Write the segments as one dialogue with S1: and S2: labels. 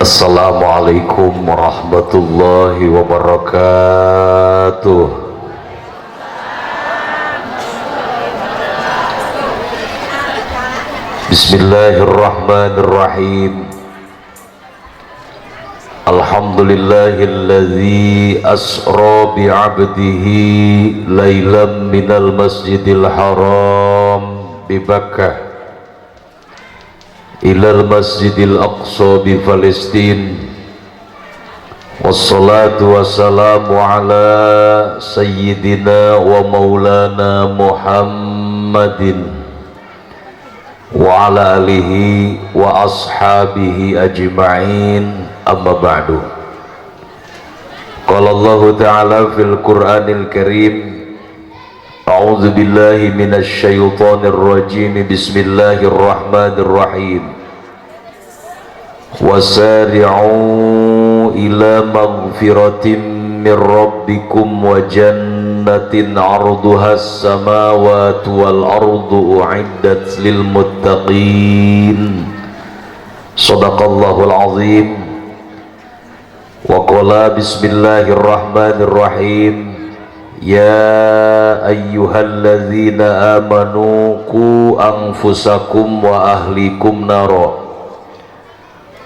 S1: Assalamualaikum warahmatullahi wabarakatuh. Bismillahirrahmanirrahim. Alhamdulillahilladzi asra bi'abdihi lailam minal masjidil haram bi Bakkah ilal masjidil aqsa bi Palestin. Wassalatu wassalamu ala sayyidina wa maulana Muhammadin wa ala alihi wa ashabihi ajma'in, amma ba'du. Qala Allah ta'ala fil Qur'anil Karim, a'udzu billahi minasy syaithanir rajim, bismillahirrahmanirrahim. Wasari'u ila maghfiratin min rabbikum wa jannatin 'arduhas samawati wal ardu u'iddat lil muttaqin. Shadaqallahul azim. Wa qala bismillahirrahmanirrahim, ya ayyuhalladzina amanu qu anfusakum wa ahlikum nara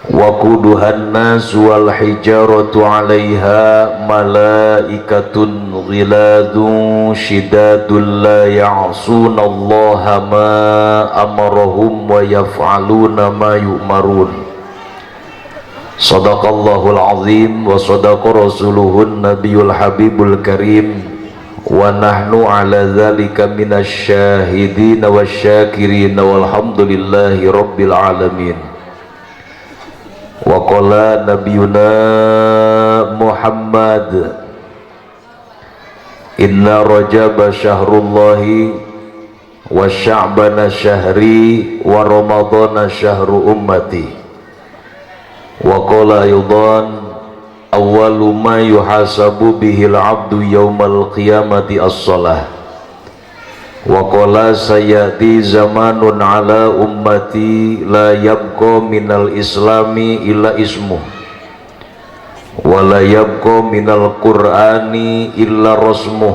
S1: wa quduhan nas wal hijaratu 'alaiha malaikatun ghiladun shidadun la ya'sunallaha ma amarahum wa yaf'aluna ma yu'marun. Shadaqallahul azim wa shadaqa rasuluhun nabiyul habibul karim, wa nahnu ala dzalika minasy syahidin wasyakirin walhamdulillahi rabbil alamin. Wa qala nabiyuna Muhammad, inna rajaba syahrullahi wa sya'bana syahri wa ramadana syahru ummati. Wa qala aydan, awwalu ma yuhasabu bihil abdu yaumal qiyamati as-salah. Wa qala sayati zamanun ala ummati la yabqa minal islami illa ismuh wa la yabqa minal qur'ani illa rasmuh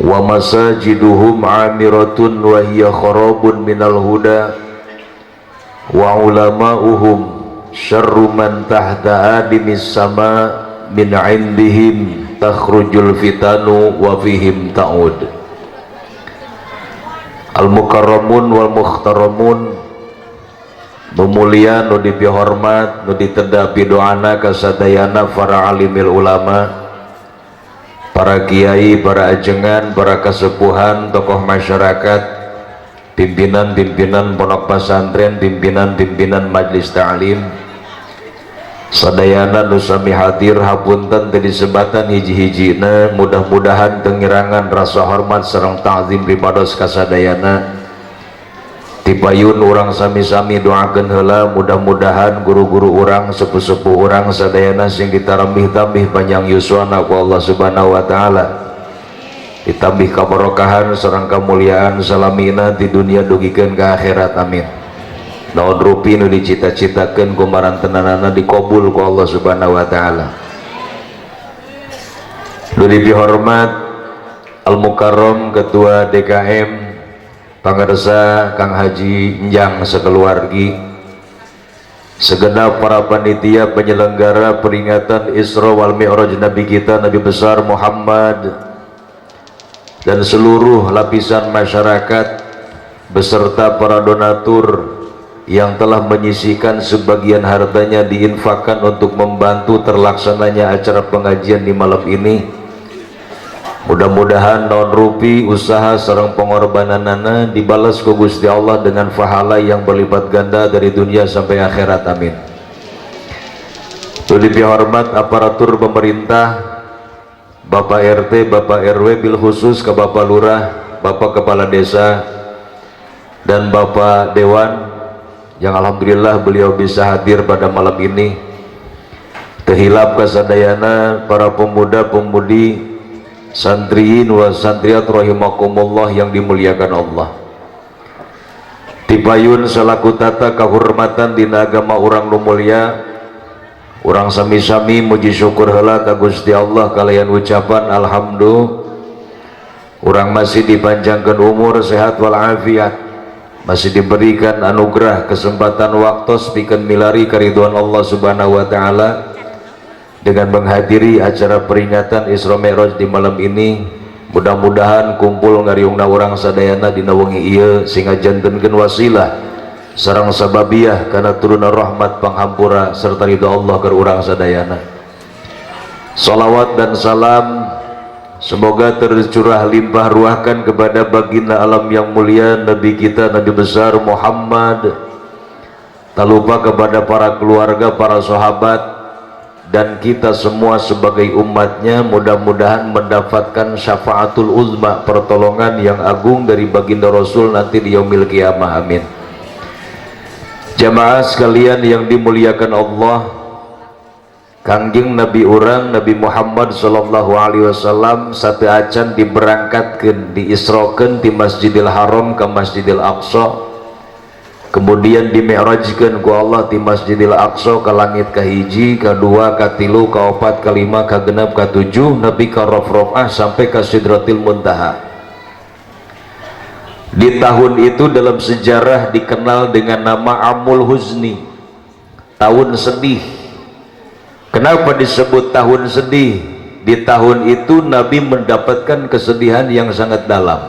S1: wa masajiduhum amiratun wa hiya kharabun minal huda wa ulama'uhum syarru man tahta adimis sama min indihim takhrujul fitanu wa fihim ta'ud. Al-mukarramun wal mukhtaramun, nu mulia nu dipihormat nu ditedapi doana kasadayana para alimil ulama, para kiai, para ajengan, para kasepuhan, tokoh masyarakat, pimpinan-pimpinan pondok pesantren, pimpinan-pimpinan majlis ta'lim, sadayana nu sami hadir hapunten teu disebatan hiji-hijina, mudah-mudahan tengirangan rasa hormat sareng ta'zim pipados kasadayana. Tipayun urang sami-sami doakeun heula, mudah-mudahan guru-guru urang, sepuh-sepuh urang sadayana sing ditarambih-tambih panjang yuswana ku Allah Subhanahu wa taala, ditambih kabarokahan sareng kamuliaan salamina di dunia dugikeun ka akhirat, amin. Naon rupi nu dicita-citakeun ku marantenanana dikabul ku Allah Subhanahu wa taala. Nu dipihormat Al-Mukarram Ketua DKM Pangarsa Kang Haji Njang sakeluargi, segenap para panitia penyelenggara peringatan Isra wal Mi'raj Nabi kita Nabi besar Muhammad, dan seluruh lapisan masyarakat beserta para donatur yang telah menyisihkan sebagian hartanya diinfakkan untuk membantu terlaksananya acara pengajian di malam ini. Mudah-mudahan naon rupi usaha sareng pengorbananana dibalas ku Gusti Allah dengan pahala yang berlipat ganda dari dunia sampai akhirat, amin. Lebih hormat aparatur pemerintah, Bapak RT, Bapak RW, bil khusus ke Bapak Lurah, Bapak Kepala Desa, dan Bapak Dewan yang alhamdulillah beliau bisa hadir pada malam ini. Tehilap kasadayana para pemuda-pemudi, santriin wa santriat rahimakumullah yang dimuliakan Allah. Tipayun selaku tata kehormatan dina agama urang nu mulia Urang sami-sami muji syukur heula ka Gusti Allah kalian ucapan alhamdulillah. Urang masih dipanjangkan umur sehat walafiat, masih diberikan anugerah kesempatan waktu pikeun milari kariduan Allah Subhanahu wa taala dengan menghadiri acara peringatan Isra Mi'raj di malam ini. Mudah-mudahan kumpul ngariungna urang sadayana dina wengi ieu sehingga jantenkeun wasilah sareng sababiah kana turuna rahmat panghampura serta ridha Allah keur urang sadayana. Salawat dan salam semoga tercurah limpah ruahkan kepada baginda alam yang mulia Nabi kita Nabi besar Muhammad, tak lupa kepada para keluarga, para sahabat, dan kita semua sebagai umatnya. Mudah-mudahan mendapatkan syafaatul uzma, pertolongan yang agung dari baginda Rasul nanti di yaumil qiyamah. Amin. Jamaah sekalian yang dimuliakan Allah, kangjeng Nabi urang Nabi Muhammad sallallahu alaihi wasallam satu acan diberangkatkeun, diisrokeun di Masjidil Haram ke Masjidil Aqsa, kemudian dimi'rajkeun ku Allah di Masjidil Aqsa ke langit kahiji, kedua, katilu, kaopat, kelima, kagenep, katujuh, Nabi ka Rafrafah sampai ke Sidratil Muntaha. Di tahun itu dalam sejarah dikenal dengan nama Amul Huzni, tahun sedih. Kenapa disebut tahun sedih? Di tahun itu Nabi mendapatkan kesedihan yang sangat dalam.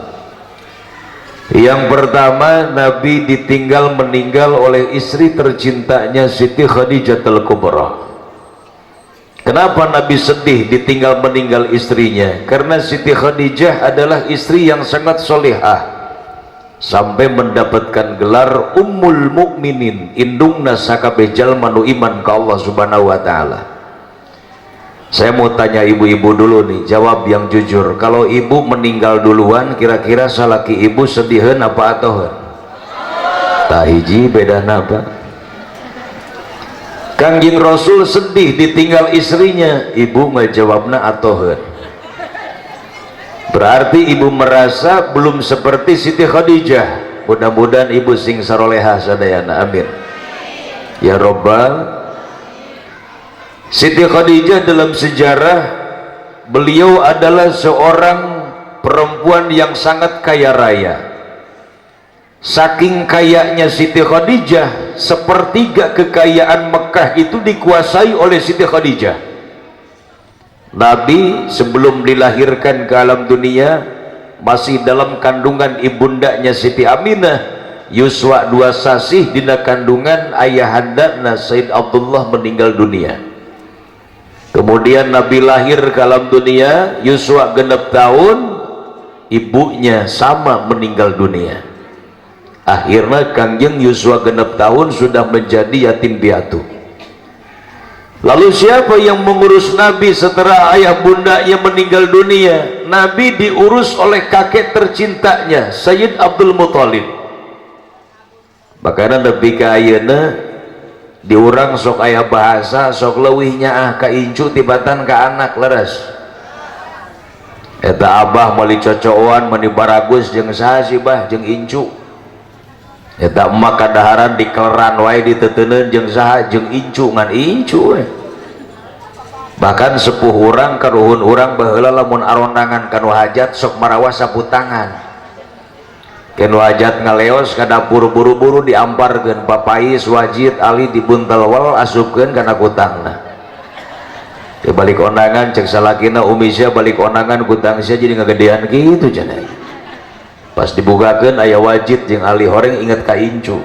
S1: Yang pertama, Nabi ditinggal meninggal oleh istri tercintanya Siti Khadijatul Kubra. Kenapa Nabi sedih ditinggal meninggal istrinya? Karena Siti Khadijah adalah istri yang sangat solehah, sampai mendapatkan gelar Ummul Mukminin, indungna sakabeh jalma nu iman ka Allah Subhanahu wa taala. Saya mau tanya ibu-ibu dulu nih, jawab yang jujur. Kalau ibu meninggal duluan, kira-kira salaki ibu sediheun apa atoheun? Tahiji beda apa? Kangjeng Rasul sedih ditinggal istrinya, ibu ngejawabna atoheun. Berarti ibu merasa belum seperti Siti Khadijah. Mudah-mudahan ibu sing saroleha sadayana, amin ya robbal. Siti Khadijah dalam sejarah, beliau adalah seorang perempuan yang sangat kaya raya. Saking kayanya Siti Khadijah, sepertiga kekayaan Mekah itu dikuasai oleh Siti Khadijah. Nabi sebelum dilahirkan ke alam dunia masih dalam kandungan ibundanya Siti Aminah, yuswa 2 sasih dina kandungan ayahandana Sayyid Abdullah meninggal dunia. Kemudian Nabi lahir ke alam dunia, yuswa 6 tahun, ibunya sama meninggal dunia. Akhirnya kangjeng yuswa 6 tahun sudah menjadi yatim piatu. Lalu siapa yang mengurus Nabi setelah ayah bundanya meninggal dunia? Nabi diurus oleh kakek tercintanya Sayyid Abdul Muthalib. Makanya Nabi ka ayeuna diurang sok aya bahasa sok leuwih nyaah ka incu tibatan ka anak leres. Eta abah meuli cocoan meuni baragus jeung saha sih bah jeung incu. Eta emak kadaharan dikeleran wae diteuteuneun jeung saha jeung incu ngan incu we. Bahkan sepuh urang karuhun urang baheula lamun arondangan kanu hajat sok marawas sapu tangan. Kenu hajat ngaleos ka dapur buru-buru diamparkeun Papais, Wajid, Ali dibuntel wal asupkeun kana kutangna. Di balik ondangan cek salakina Umi sia balik ondangan kutang sia jadi ngagedean kitu cenah. Pas dibukakeun aya Wajid jeung Ali horeng inget ka incu.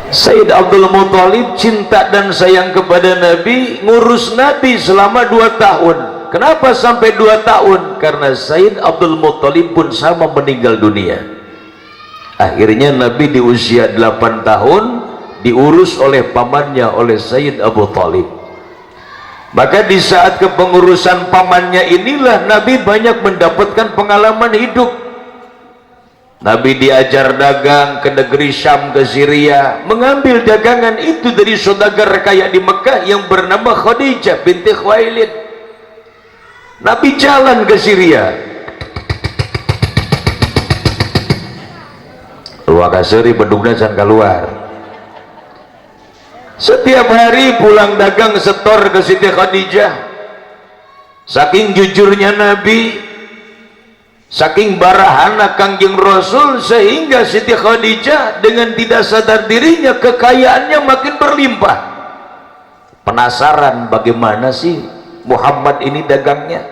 S1: Sayyid Abdul Muthalib cinta dan sayang kepada Nabi, ngurus Nabi selama 2 tahun. Kenapa sampai 2 tahun? Karena Sayyid Abdul Muthalib pun sama meninggal dunia. Akhirnya Nabi di usia 8 tahun diurus oleh pamannya, oleh Sayyid Abu Thalib. Maka di saat kepengurusan pamannya inilah Nabi banyak mendapatkan pengalaman hidup. Nabi diajar dagang ke negeri Syam, ke Syria, mengambil dagangan itu dari saudagar kaya di Mekah yang bernama Khadijah binti Khuwailid. Nabi jalan ke Syria, luar kaseri bedugna can keluar. Setiap hari pulang dagang setor ke Siti Khadijah. Saking jujurnya Nabi, saking barahana Kangjeng Rasul, sehingga Siti Khadijah dengan tidak sadar dirinya kekayaannya makin berlimpah. Penasaran bagaimana sih Muhammad ini dagangnya,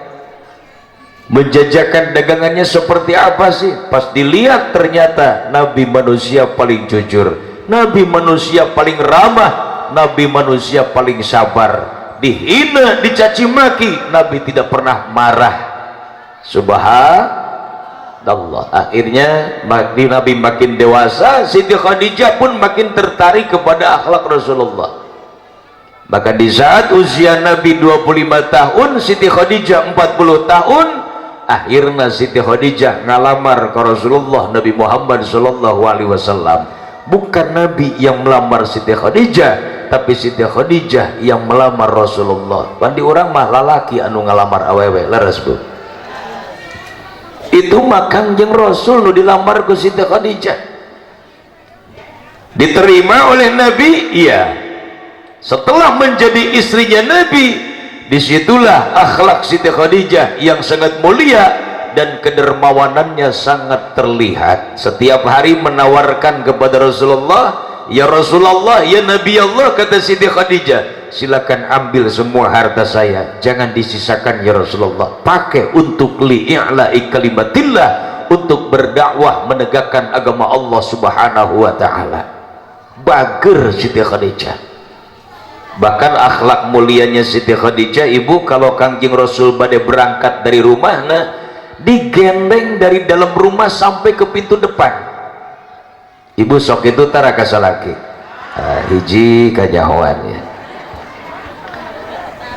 S1: menjajakan dagangannya seperti apa sih. Pas dilihat ternyata Nabi manusia paling jujur, Nabi manusia paling ramah, Nabi manusia paling sabar. Dihina, dicaci maki, Nabi tidak pernah marah. Subhanallah. Akhirnya Nabi makin dewasa, Siti Khadijah pun makin tertarik kepada akhlak Rasulullah. Maka di saat usia Nabi 25 tahun, Siti Khadijah 40 tahun, akhirnya Siti Khadijah ngalamar ke Rasulullah Nabi Muhammad sallallahu alaihi wasallam. Bukan Nabi yang melamar Siti Khadijah, tapi Siti Khadijah yang melamar Rasulullah. Bandi orang mah lalaki anu ngalamar awewe, leres Bu. Itu mah Kangjeng Rasul nu dilamar ke Siti Khadijah. Diterima oleh Nabi, iya. Setelah menjadi istrinya Nabi, disitulah akhlak Siti Khadijah yang sangat mulia dan kedermawanannya sangat terlihat. Setiap hari menawarkan kepada Rasulullah, ya Rasulullah, ya Nabi Allah, kata Siti Khadijah, silakan ambil semua harta saya, jangan disisakan ya Rasulullah, pakai untuk li'i'la'i kalimatillah, untuk berdakwah menegakkan agama Allah subhanahu wa ta'ala. Bager Siti Khadijah. Bahkan akhlak mulianya Siti Khadijah, ibu, kalau Kangjeng Rasul badai berangkat dari rumah, nah digendeng dari dalam rumah sampai ke pintu depan. Ibu sok itu tara kasalaki hiji kanyahoan ya.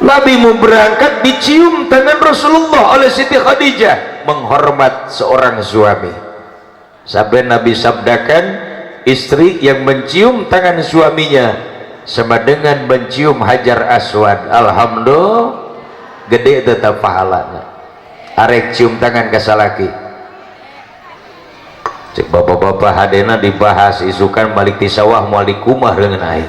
S1: Nabi mau berangkat, dicium tangan Rasulullah oleh Siti Khadijah, menghormat seorang suami. Sampai Nabi sabdakan, istri yang mencium tangan suaminya sama dengan mencium Hajar Aswad. Alhamdulillah, gede tetap pahalanya. Arek cium tangan kasalaki. Cek bapak-bapak hadena dibahas isukan balik di sawah mualik kumah dengan air.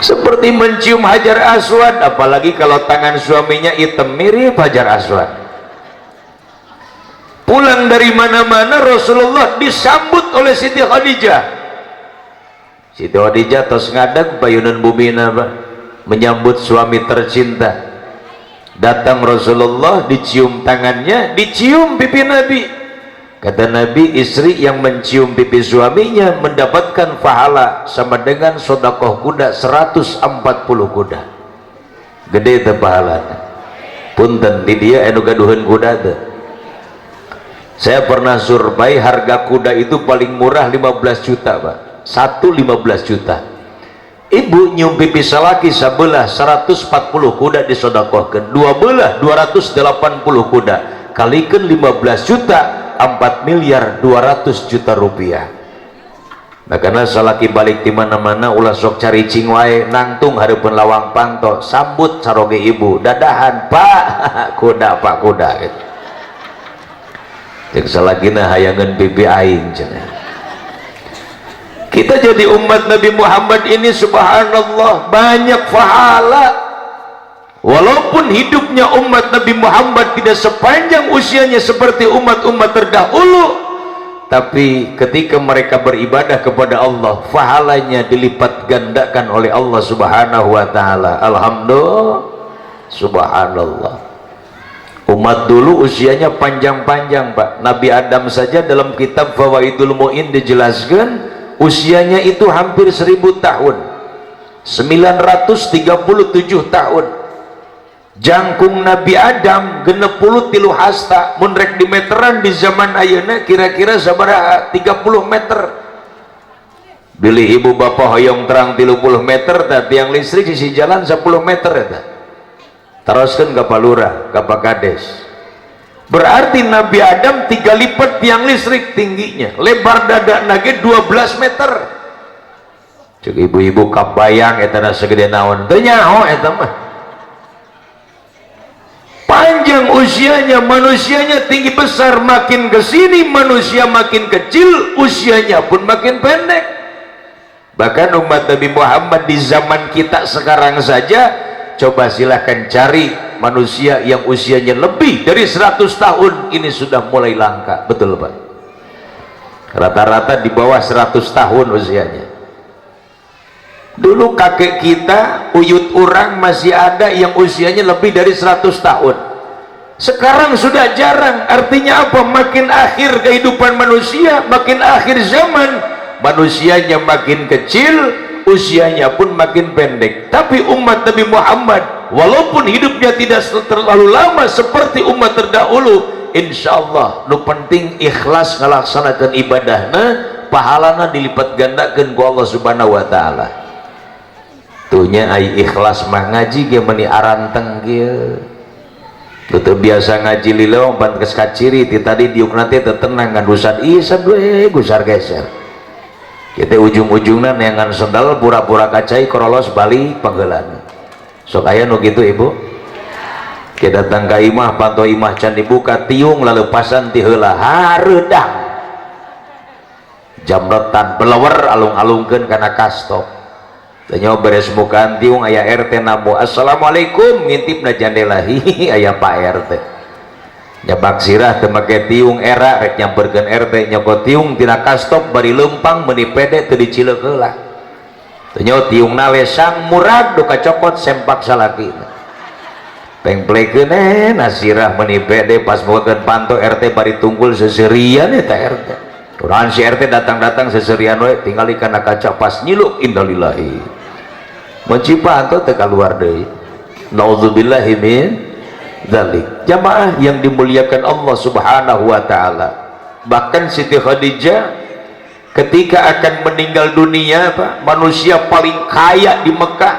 S1: Seperti mencium Hajar Aswad, apalagi kalau tangan suaminya hitam mirip Hajar Aswad. Pulang dari mana-mana Rasulullah disambut oleh Siti Khadijah. Siti Khadijah tos ngadeg bayunan bumina menyambut suami tercinta. Datang Rasulullah, dicium tangannya, dicium pipi Nabi. Kata Nabi, istri yang mencium pipi suaminya mendapatkan pahala sama dengan sedekah kuda 140 kuda. Gede itu pahalanya. Punten di dia anu gaduhan kuda tuh. Saya pernah survei, harga kuda itu paling murah 15 juta Pak. 15 juta. Ibu nyium pipi salaki sebelah 140 kuda disodakohkan, dua belah 280 kuda, kalikan 15 juta 4 miliar 200 juta rupiah. Nah karena salaki balik di mana-mana ulah sok cari cingwae nangtung hareupeun lawang panto, sambut saroge ibu, dadahan Pak kuda Pak kuda gitu. Cek salakina hayangan pipi aing cenah. Kita jadi umat Nabi Muhammad ini subhanallah banyak pahala. Walaupun hidupnya umat Nabi Muhammad tidak sepanjang usianya seperti umat-umat terdahulu, tapi ketika mereka beribadah kepada Allah, pahalanya dilipat gandakan oleh Allah subhanahu wa ta'ala. Alhamdulillah, subhanallah. Umat dulu usianya panjang-panjang Pak. Nabi Adam saja dalam kitab Fawaidul Mu'in dijelaskan usianya itu hampir 1000 tahun, 937 tahun. Jangkung Nabi Adam genep puluh tilu hasta, munrek di meteran di zaman ayeuna kira-kira sabaraha 30 meter. Bilih ibu bapak hoyong terang 30 meter, tapi yang listrik sisi jalan 10 meter eta. Teruskan ke Palura, ke Pakades. Berarti Nabi Adam 3 lipat tiang listrik tingginya, lebar dada nage 12 meter. Cek ibu-ibu kabayang eta segede naon teu nyaho eta mah. Panjang usianya, manusianya tinggi besar, makin kesini manusia makin kecil, usianya pun makin pendek. Bahkan umat Nabi Muhammad di zaman kita sekarang saja, coba silahkan cari manusia yang usianya lebih dari 100 tahun ini sudah mulai langka. Betul Pak? Rata-rata di bawah 100 tahun usianya. Dulu kakek kita, uyut orang masih ada yang usianya lebih dari 100 tahun. Sekarang sudah jarang. Artinya apa? Makin akhir kehidupan manusia, makin akhir zaman, manusianya makin kecil, usianya pun makin pendek. Tapi umat Nabi Muhammad walaupun hidupnya tidak terlalu lama seperti umat terdahulu, insya Allah nu penting ikhlas melaksanakan ibadahnya, pahalana dilipat gandakan ku Allah subhanahu wa ta'ala. Tuhnya ai ikhlas mah ngaji ge meuni aranteng kieu. Tuh biasa ngaji lilong pan geus kaciri ti tadi diuk nanti tenang ngan usad isan we gusar geser. Kita ujung-ujungna neangan sendal pura-pura kacai korolos balik panggeulan. Sok aya nu kitu Ibu? Kita datang ka imah panto imah can dibuka tiung lalu pasan ti heula hareudang. Jamretan belewer alung-alungkeun kana kastop. Tanya beres mukaan tiung aya RT namu assalamualaikum ngintipna jandela hihi aya Pak RT nyabak sirah teu make tiung era rek nyamperkeun RT nyokot tiung tina kastop bari leumpang meuni pede teu dicileuk heula tanya tiungna we sang murad duka cokot sempak salakina pengplekeun nasirah meuni pede pas bokeun panto RT bari tunggul seserian eta RT urang si RT datang-datang seserian we tinggal kana kaca pas nyiluk innalillahi mencipa atau teka luar deui naudzubillahi min dzalik. Jamaah yang dimuliakan Allah subhanahu wa ta'ala, bahkan Siti Khadijah ketika akan meninggal dunia Pak, manusia paling kaya di Mekah,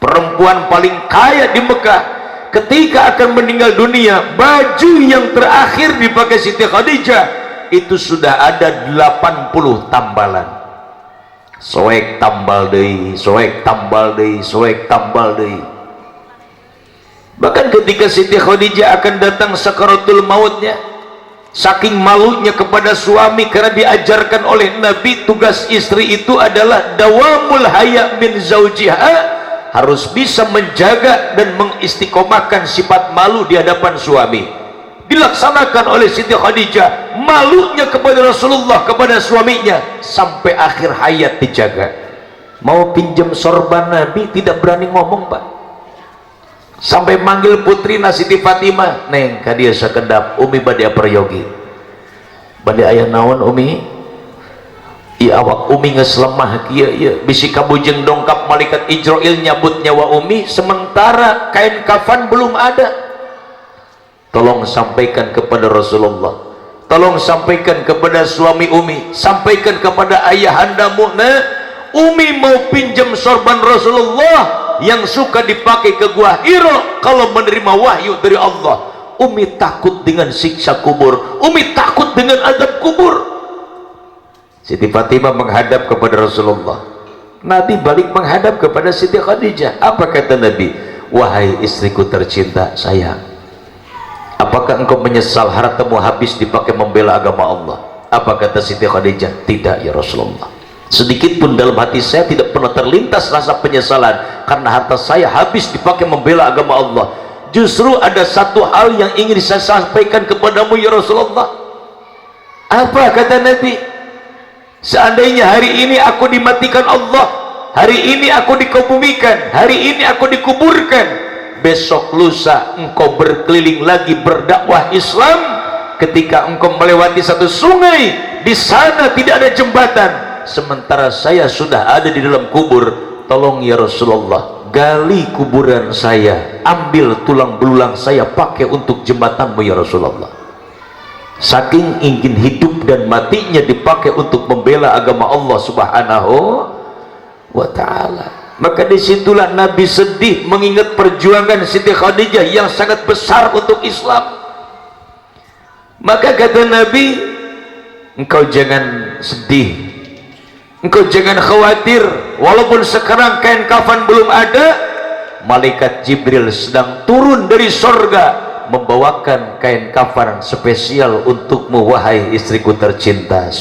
S1: perempuan paling kaya di Mekah, ketika akan meninggal dunia baju yang terakhir dipakai Siti Khadijah itu sudah ada 80 tambalan. Soek tambal deui, soek tambal deui, soek tambal deui. Bahkan ketika Siti Khadijah akan datang sakaratul mautnya, saking malunya kepada suami karena diajarkan oleh Nabi tugas istri itu adalah dawamul haya min zaujiha, harus bisa menjaga dan mengistiqomahkan sifat malu di hadapan suami. Dilaksanakan oleh Siti Khadijah, malunya kepada Rasulullah, kepada suaminya sampai akhir hayat dijaga. Mau pinjam sorban Nabi tidak berani ngomong Pak, sampai manggil putri Siti Fatimah, neng kadia sakedap umi bade peryogi bade aya naon umi iya awak umi geus lemah kieu ieu bisi kabujeng dongkap malaikat Ijrail nyabut nyawa umi sementara kain kafan belum ada. Tolong sampaikan kepada Rasulullah, tolong sampaikan kepada suami umi, sampaikan kepada ayahandamu, umi mau pinjam sorban Rasulullah yang suka dipakai ke Gua Hira kalau menerima wahyu dari Allah. Umi takut dengan siksa kubur, umi takut dengan azab kubur. Siti Fatimah menghadap kepada Rasulullah, Nabi balik menghadap kepada Siti Khadijah. Apa kata Nabi? Wahai istriku tercinta, sayang, apakah engkau menyesal hartamu habis dipakai membela agama Allah? Apa kata Siti Khadijah? Tidak ya Rasulullah, sedikit pun dalam hati saya tidak pernah terlintas rasa penyesalan karena harta saya habis dipakai membela agama Allah. Justru ada satu hal yang ingin saya sampaikan kepadamu ya Rasulullah. Apa kata Nabi? Seandainya hari ini aku dimatikan Allah, hari ini aku dikebumikan, hari ini aku dikuburkan, besok lusa engkau berkeliling lagi berdakwah Islam, ketika engkau melewati satu sungai, di sana tidak ada jembatan, sementara saya sudah ada di dalam kubur, tolong ya Rasulullah, gali kuburan saya, ambil tulang belulang saya pakai untuk jembatanmu ya Rasulullah. Saking ingin hidup dan matinya dipakai untuk membela agama Allah subhanahu wa ta'ala. Maka disitulah Nabi sedih mengingat perjuangan Siti Khadijah yang sangat besar untuk Islam. Maka kata Nabi, engkau jangan sedih, engkau jangan khawatir, walaupun sekarang kain kafan belum ada, malaikat Jibril sedang turun dari sorga membawakan kain kafan spesial untukmu wahai istriku tercinta.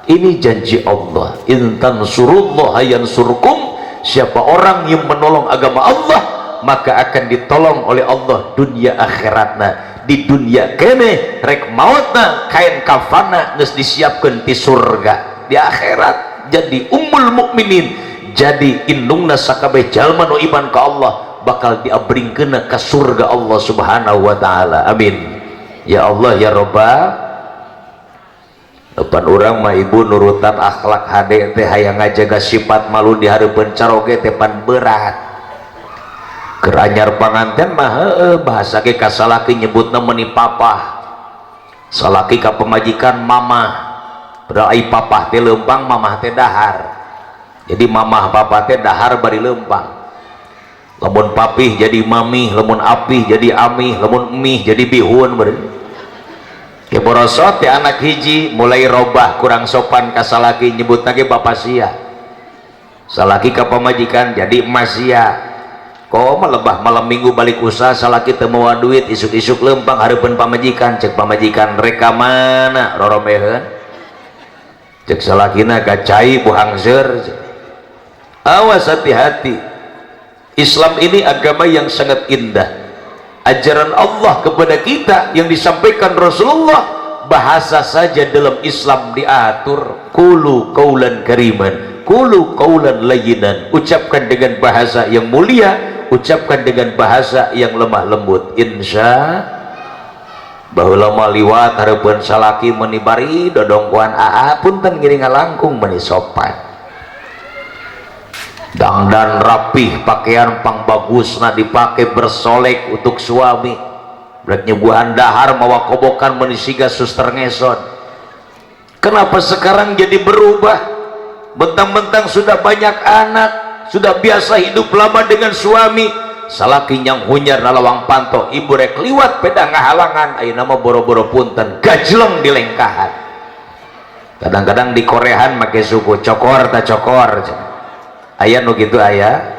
S1: Ini janji Allah, in tansurullaha yansurkum, siapa orang yang menolong agama Allah maka akan ditolong oleh Allah dunia akhiratna. Di dunia kene rek mautna kain kafana geus disiapkeun ti surga, di akhirat jadi ummul mukminin, jadi indungna sakabeh jalma nu iman ka Allah bakal diabringkeun ka surga Allah Subhanahu wa taala. Amin ya Allah ya Rabbal. Depan orang mah ibu nurutan akhlak hade teh hayang ngajaga sifat malu di hareupeun caroge teh pan berat. Keur anyar panganten mah bahasa ge ka salaki nyebutna meuni papa, salaki ka pemajikan mamah, padahal ai papah teh leumpang mamah teh dahar. Jadi mamah papa teh dahar bari leumpang. Lamun papih jadi mamih, lamun apih jadi amih, lamun emih jadi bihun beureun. Ke borosot ya anak hiji mulai robah kurang sopan ka salaki nyebut lagi bapak sia, salaki ka pemajikan jadi emas sia. Kok melebah malam minggu balik usaha salaki teu moal duit, isuk-isuk lempang hareupeun pamajikan, cek pamajikan reka mana roromeheun, cek salakina gacai buhang seur. Awas hati-hati, Islam ini agama yang sangat indah. Ajaran Allah kepada kita yang disampaikan Rasulullah, bahasa saja dalam Islam diatur, qulu qaulan kariman, qulu qaulan layyinan, ucapkan dengan bahasa yang mulia, ucapkan dengan bahasa yang lemah lembut. Insya baheula mah liwat hareupeun salaki meuni bari dodongkoan aa punten ngiring ngalangkung meuni sopan. Dangdan rapih, pakaian pang bagusna dipakai bersolek untuk suami, berat nyuguhan dahar mawa kobokan menisiga suster ngesot. Kenapa sekarang jadi berubah? Bentang-bentang sudah banyak anak, sudah biasa hidup lama dengan suami, salaki nyang hunyar nalawang panto, ibu rek liwat peda ngahalangan, ayeuna mah boro-boro punten gajleng di lengkahan. Kadang-kadang di Koreaan make suku cokor ta cokor. Ayah nu gitu ayah,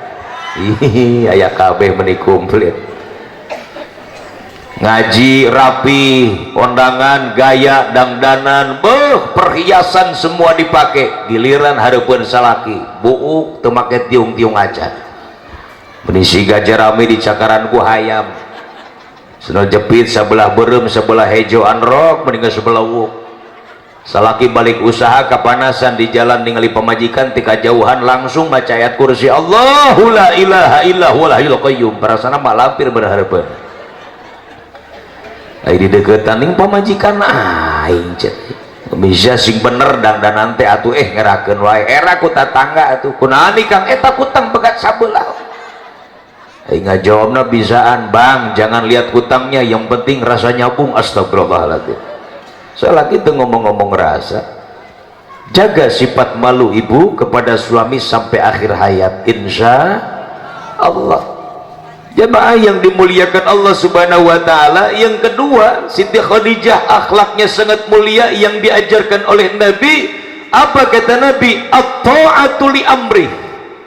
S1: ayah kabeh meuni komplit. Ngaji rapi, kondangan, gaya, dangdanan, perhiasan semua dipakai. Giliran hareupeun salaki, buuk teu make tiung-tiung acan. Meuni siga jerami di cakaran ku hayam. Cenah jepit sebelah beureum, sebelah hejoan rok, meuni sebelah wuk. Salaki balik usaha kapanasan di jalan ningali pemajikan tika jauhan langsung maca ayat kursi Allahu la ilaha illa huwal hayyul qayyum, parasana mah lampir berhareupeun. Ai di deukeutan ning pamajikan aing cek. Bisa sing bener dangdanan teh atuh ngerakeun wae. Era ku tatangga atuh. Kunaon nih Kang? Eta kutang pegat sabelah. Aing ngajawabna bisaan, Bang, jangan lihat hutangnya, yang penting rasa nyambung. Astagfirullahaladzim. Soalnya kita ngomong-ngomong rasa, jaga sifat malu ibu kepada suami sampai akhir hayat, insya Allah. Jamaah yang dimuliakan Allah Subhanahu wa taala. Yang kedua, Siti Khadijah akhlaknya sangat mulia yang diajarkan oleh Nabi. Apa kata Nabi? At-ta'atu li amri.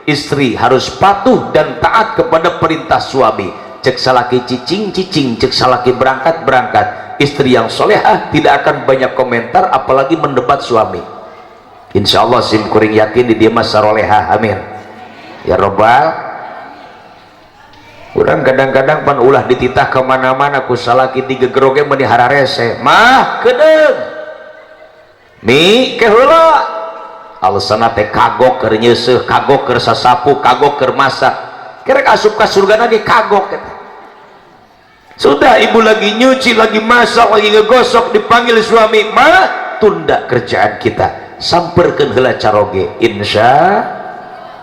S1: Istri harus patuh dan taat kepada perintah suami. Cek salaki cicing, cek salaki berangkat. Istri yang solehah tidak akan banyak komentar apalagi mendebat suami. Insya Allah sim kuring yakin di dia masa rolehah. Amin ya Rabbal. Kurang kadang-kadang pan ulah dititah kemana-mana ku salaki digegroge menihara rese mah kedeung mi keheula alasana teh kagok keur nyeuseuh, kagok keur sasapu, kagok keur masak, kerek asup ka surgana ge kagok eta. Sudah ibu lagi nyuci, lagi masak, lagi ngegosok, dipanggil suami, mah tunda kerjaan kita, samperkeun heula caroge. Insya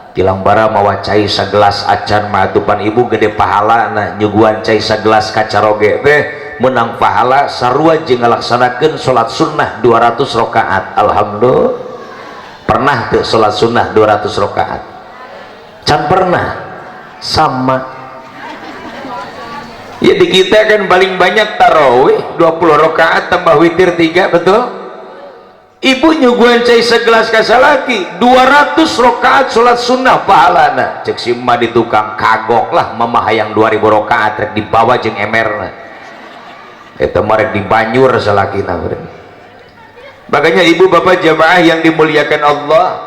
S1: kilang bara mawa cai sagelas acan mah atupan ibu gede pahala na nyuguhan cai sagelas ka caroge teh menang pahala sarua jeung ngalaksanakeun salat sunnah 200 rakaat. Alhamdulillah. Pernah teu salat sunnah 200 rakaat? Can pernah. Sama ya di kita kan paling banyak tarawih 20 rakaat tambah witir 3, betul? Ibu nyuguhan cai segelas kasalaki 200 rakaat salat sunnah pahalana. Cek si emak di tukang kagok lah, mama hayang 2000 rakaat rek dibawa jeung emerna eta mah rek dibanyur salakina. Makanya ibu bapak jamaah yang dimuliakan Allah,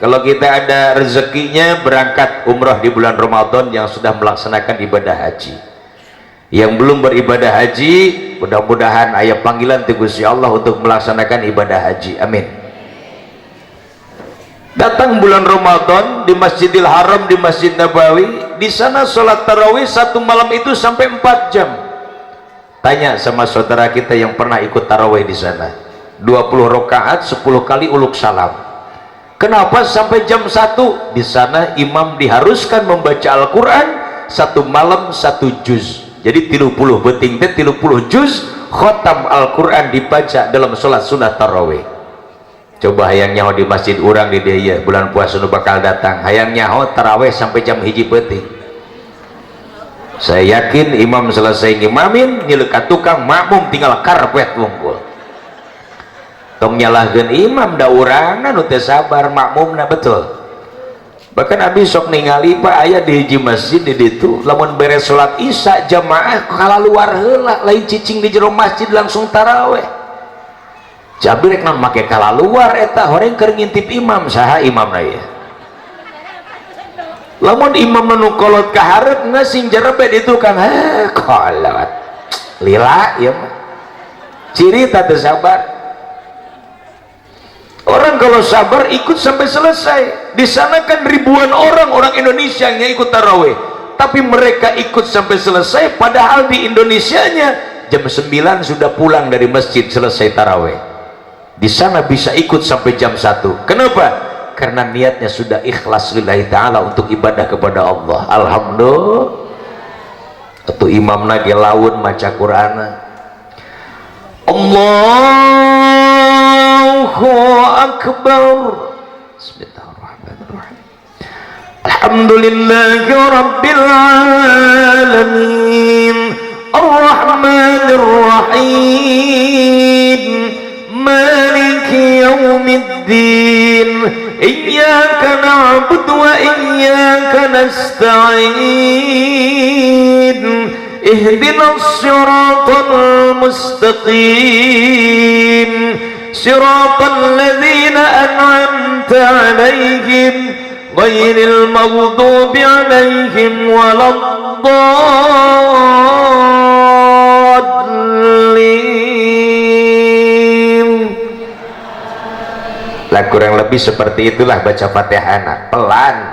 S1: kalau kita ada rezekinya berangkat umrah di bulan Ramadan yang sudah melaksanakan ibadah haji, yang belum beribadah haji mudah-mudahan ayat panggilan ti Gusti Allah untuk melaksanakan ibadah haji, amin. Datang bulan Ramadan di Masjidil Haram, di Masjid Nabawi, di sana sholat tarawih satu malam itu sampai 4 jam. Tanya sama saudara kita yang pernah ikut tarawih di sana, 20 rakaat 10 kali uluk salam. Kenapa sampai jam 1? Di sana imam diharuskan membaca Al-Quran satu malam 1 juz. Jadi 30 beting 30 juz khotam Al-Quran dibaca dalam sholat sunat tarawih. Coba hayang nyaho di masjid urang di dia bulan puasa nu bakal datang, hayang nyaho tarawih sampai jam 1 peuting. Saya yakin imam selesai ngimamin nyelekat tukang makmum tinggal karpet wungkul. Tong nyalahkeun imam da urang nu teu sabar makmumna betul. Bahkan abi sok ningali Pak aya di hiji masjid di ditu lamun beres salat isya jamaah kalaluar heula lain cicing di jero masjid langsung tarawih. Jabir rek make kalaluar eta horeng keur ngintip imam saha imamna ya. Lamun imam nu kolot ka hareup ngasing jarebe di tukang kolot. Lila ieu mah. Ciri teu sabar. Orang kalau sabar ikut sampai selesai. Di sana kan ribuan orang Indonesia yang ikut tarawih, tapi mereka ikut sampai selesai padahal di Indonesianya jam 9 sudah pulang dari masjid selesai tarawih. Di sana bisa ikut sampai jam 1. Kenapa? Karena niatnya sudah ikhlas lillahi ta'ala untuk ibadah kepada Allah. Alhamdulillah. Atau imamna ge laun maca Qur'ana. Allahu akbar. Bismillahirrahmanirrahim. Alhamdulillahi rabbil alamin. Ar-Rahmanir Rahim. مالك يوم الدين إياك نعبد وإياك نستعين اهدنا الصراط المستقيم صراط الذين أنعمت عليهم غير المغضوب عليهم ولا الضالين. Lah kurang lebih seperti itulah baca Fatihah anak pelan.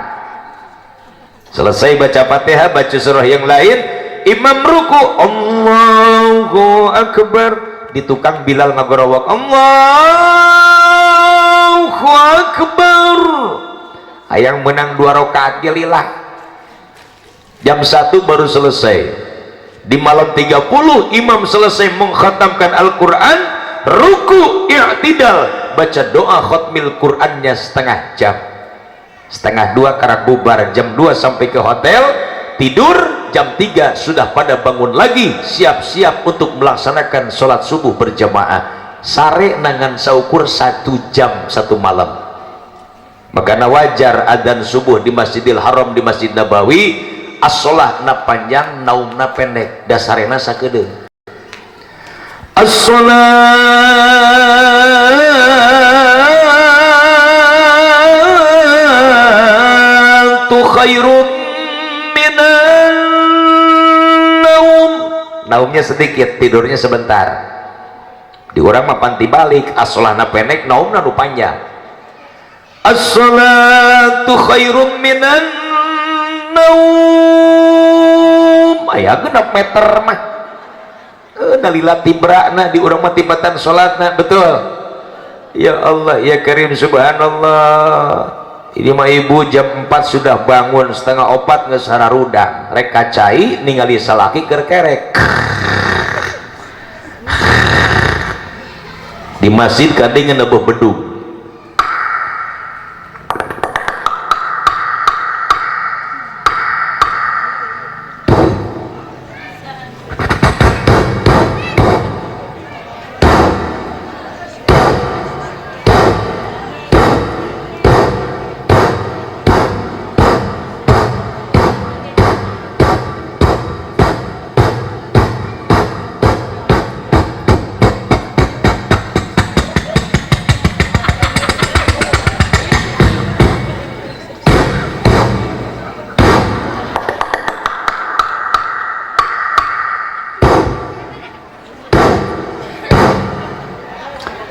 S1: Selesai baca Fatihah baca surah yang lain, imam ruku Allahu akbar, di tukang Bilal ngagorowok Allahu akbar. Hayang menang 2 rakaat ge lillah. Jam 1 baru selesai. Di malam 30 imam selesai mengkhatamkan Al-Quran, ruku i'tidal, baca doa khotmil Qur'annya setengah jam, setengah 2 karak bubar, jam 2 sampai ke hotel tidur, jam 3 sudah pada bangun lagi siap-siap untuk melaksanakan sholat subuh berjamaah. Sare nangan saukur 1 jam 1 malam. Makanya wajar adzan subuh di Masjidil Haram, di Masjid Nabawi as-sholah na panjang naumna pendek, dasarena sakedeung. As-sholatu khairum minan naum. Naumnya sedikit, tidurnya sebentar. Di orang mah panti balik, as-sholahna pendek, naumna nu panjang. As-sholatu khairum minan naum. Aya 6 meter mah. Dalila tibrakna di urang mah tibatan salatna, betul. Ya Allah ya Karim subhanallah. Ini mah ibu jam 4 sudah bangun, setengah 4 geus sararudang rek kacai ningali salaki keur kerek. Di masjid kadang neueuh bedug.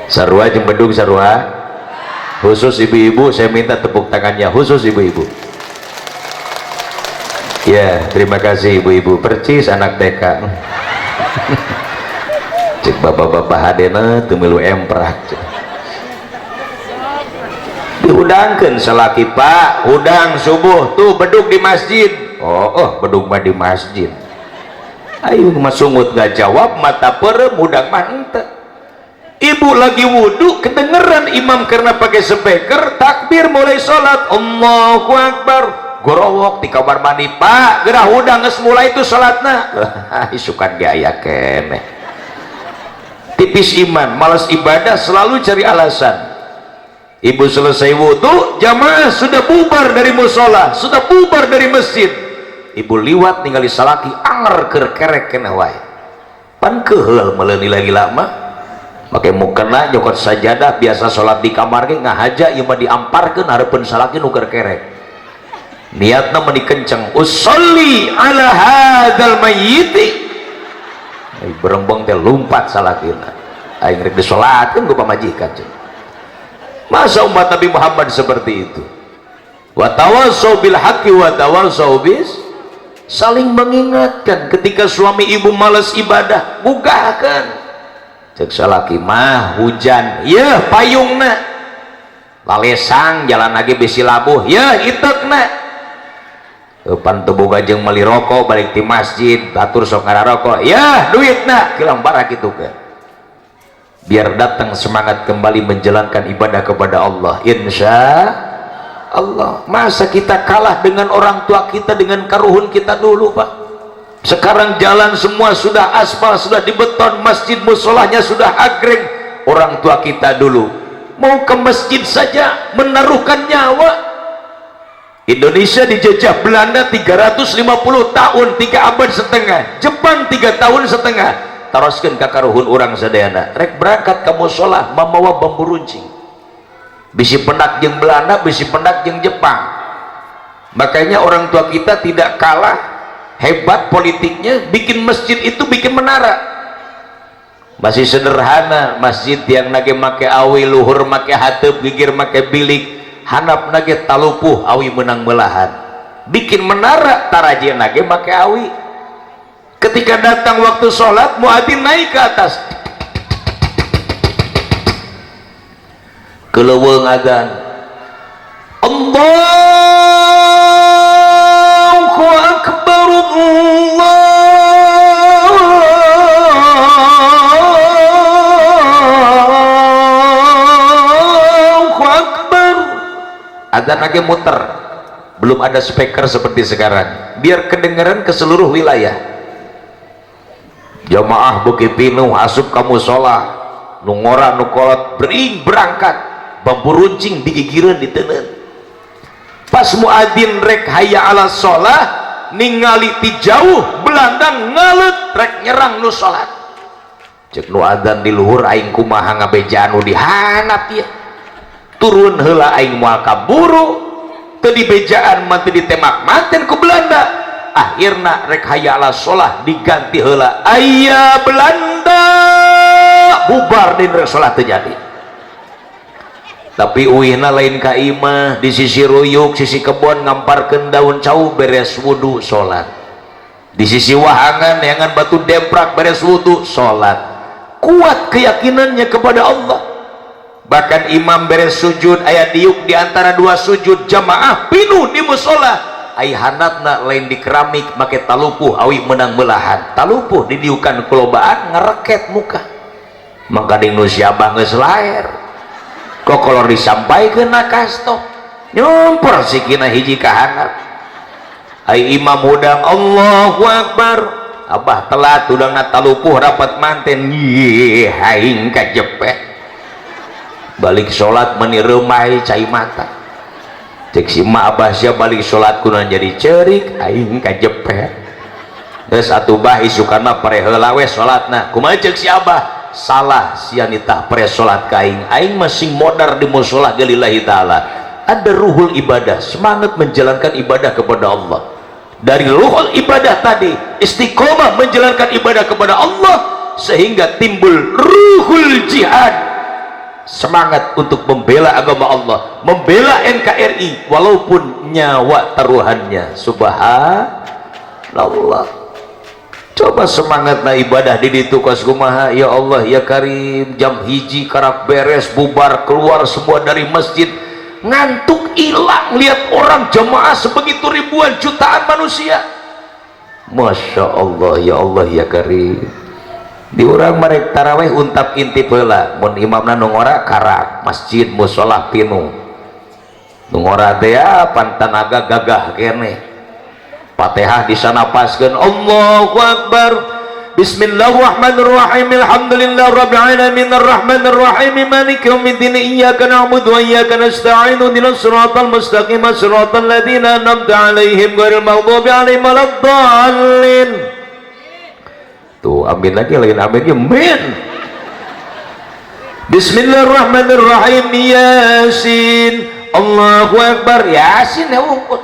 S1: Sarua jeung bedug sarua. Khusus ibu-ibu saya minta tepuk tangannya, khusus ibu-ibu. Ya, terima kasih ibu-ibu. Percis anak TK. Cek bapak-bapak hadena teu milu emprah. Diudangkeun salaki Pak, udang subuh tuh bedug di masjid. Oh, bedug mah di masjid. Ayo mah sungut gak jawab, mata perem udang mah henteu. Ibu lagi wudhu kedengeran imam karena pakai speaker takbir mulai sholat Allahu Akbar gorowok di kamar mandi Pak gerah udang geus mulai itu sholatna isukan gaya kene tipis iman malas ibadah selalu cari alasan. Ibu selesai wudhu jamaah sudah bubar dari musola sudah bubar dari masjid ibu liwat ningali salaki anger kerkerek kena wae pan keheul meleuni lagi lama pakai mukena nyokot sajadah biasa sholat di kamar ge ngahaja ieu mah diamparkeun hareupeun salaki nu kerkerek niatna meni kenceng usolli ala hadzal mayyiti berembeng teh lumpat salakina aing rek disolatkeun ku pamajikan masa umat Nabi Muhammad seperti itu wa tawassaw bil haqqi wa tawassaw bis saling mengingatkan ketika suami ibu malas ibadah gugahkeun cek salaki mah hujan ya payungna lalesang jalan lagi besi labuh ya itekna pan teboga jeung meuli rokok balik di masjid batur sok ngararokok ya duitna kilang barak itu kan biar datang semangat kembali menjalankan ibadah kepada Allah insya Allah. Masa kita kalah dengan orang tua kita dengan karuhun kita dulu Pak? Sekarang jalan semua sudah aspal, sudah dibeton, masjid musolahnya sudah agreng. Orang tua kita dulu mau ke masjid saja menaruhkan nyawa. Indonesia dijajah Belanda 350 tahun, 3 abad setengah. Jepang 3 tahun setengah. Taroskeun ka karuhun urang sadayana rek berangkat ke musolah membawa bambu runcing. Bisi pendak jeung Belanda, bisi pendak jeung Jepang. Makanya orang tua kita tidak kalah hebat politiknya, bikin masjid itu bikin menara. Masih sederhana masjid yang nage make awi luhur make hateub gigir make bilik hanap nage talupuh awi menang melahan bikin menara taraji nage make awi. Ketika datang waktu sholat muadzin naik ke atas keleuweung adzan Allahu Akbar Allahu Akbar adzan lagi muter belum ada speaker seperti sekarang biar kedengaran ke seluruh wilayah. Jamaah bukit pinuh asup kamu sholat nu ngora nu kolot bering berangkat bambu runcing digigireun diteuneun pas muadzin rek hayya ala sholat ningali ti jauh belandang ngaleut rek nyerang nu sholat cek nu adzan di luhur aing kumaha ngabejaan nu dihanap ya turun heula aing moal kaburu teu dibejaan mah teu ditembak maten ku Belanda. Akhirna rek hayya ala sholah diganti heula aya Belanda bubar din rek sholat terjadi. Tapi uihna lain ka imah di sisi ruyuk sisi kebon ngamparkeun daun cau beres wudu sholat di sisi wahangan neangan batu demprak beres wudu sholat kuat keyakinannya kepada Allah. Bahkan imam beres sujud aya diuk di antara dua sujud jamaah pinuh di musola ai hanatna lain di keramik make talupuh awi menang belahan talupuh didiukan kulobaan ngereket muka maka di nusiabah geus laer kok kalau disampaikeun na kasto nyomper sikina hiji kahanap ai imam hudang Allahu Akbar abah telat udangna talupuh rapat manten yih aing kajepet balik sholat meni reumai cai mata cek si ma abah sia balik sholat kunaon jadi cerik aing kajepet geus atuh bah isukana pare heula we sholatna kumaha cek si abah salah sia nitah pare sholat ka aing masih modar di musholah lillahi taala ada ruhul ibadah semangat menjalankan ibadah kepada Allah dari ruhul ibadah tadi istiqomah menjalankan ibadah kepada Allah sehingga timbul ruhul jihad semangat untuk membela agama Allah, membela NKRI walaupun nyawa taruhannya. Subhanallah. Coba semangat na ibadah di ditu kos kumaha. Ya Allah ya Karim, jam hiji karak beres bubar keluar semua dari masjid, ngantuk hilang lihat orang jemaah sebegitu ribuan jutaan manusia. Masya Allah ya Karim. Di urang merek taraweh untap intip heula mun imamna nu ngora karak masjid mushola pinu nu ngora teh pantanaga gagah kene Fatihah disanapaskeun Allahu Akbar Bismillahirrahmanirrahim Alhamdulillahirabbil alamin arrahmanir rahim maliki yaumiddin iyyaka na'budu wa iyyaka nasta'in ihdinas siratal mustaqim siratal ladzina an'amta 'alaihim ghairil maghdubi 'alaihim waladdallin. Tuh amin lagi lain amin ya min. Bismillahirrahmanirrahim Yasin Allahu Akbar Yasin ya ukut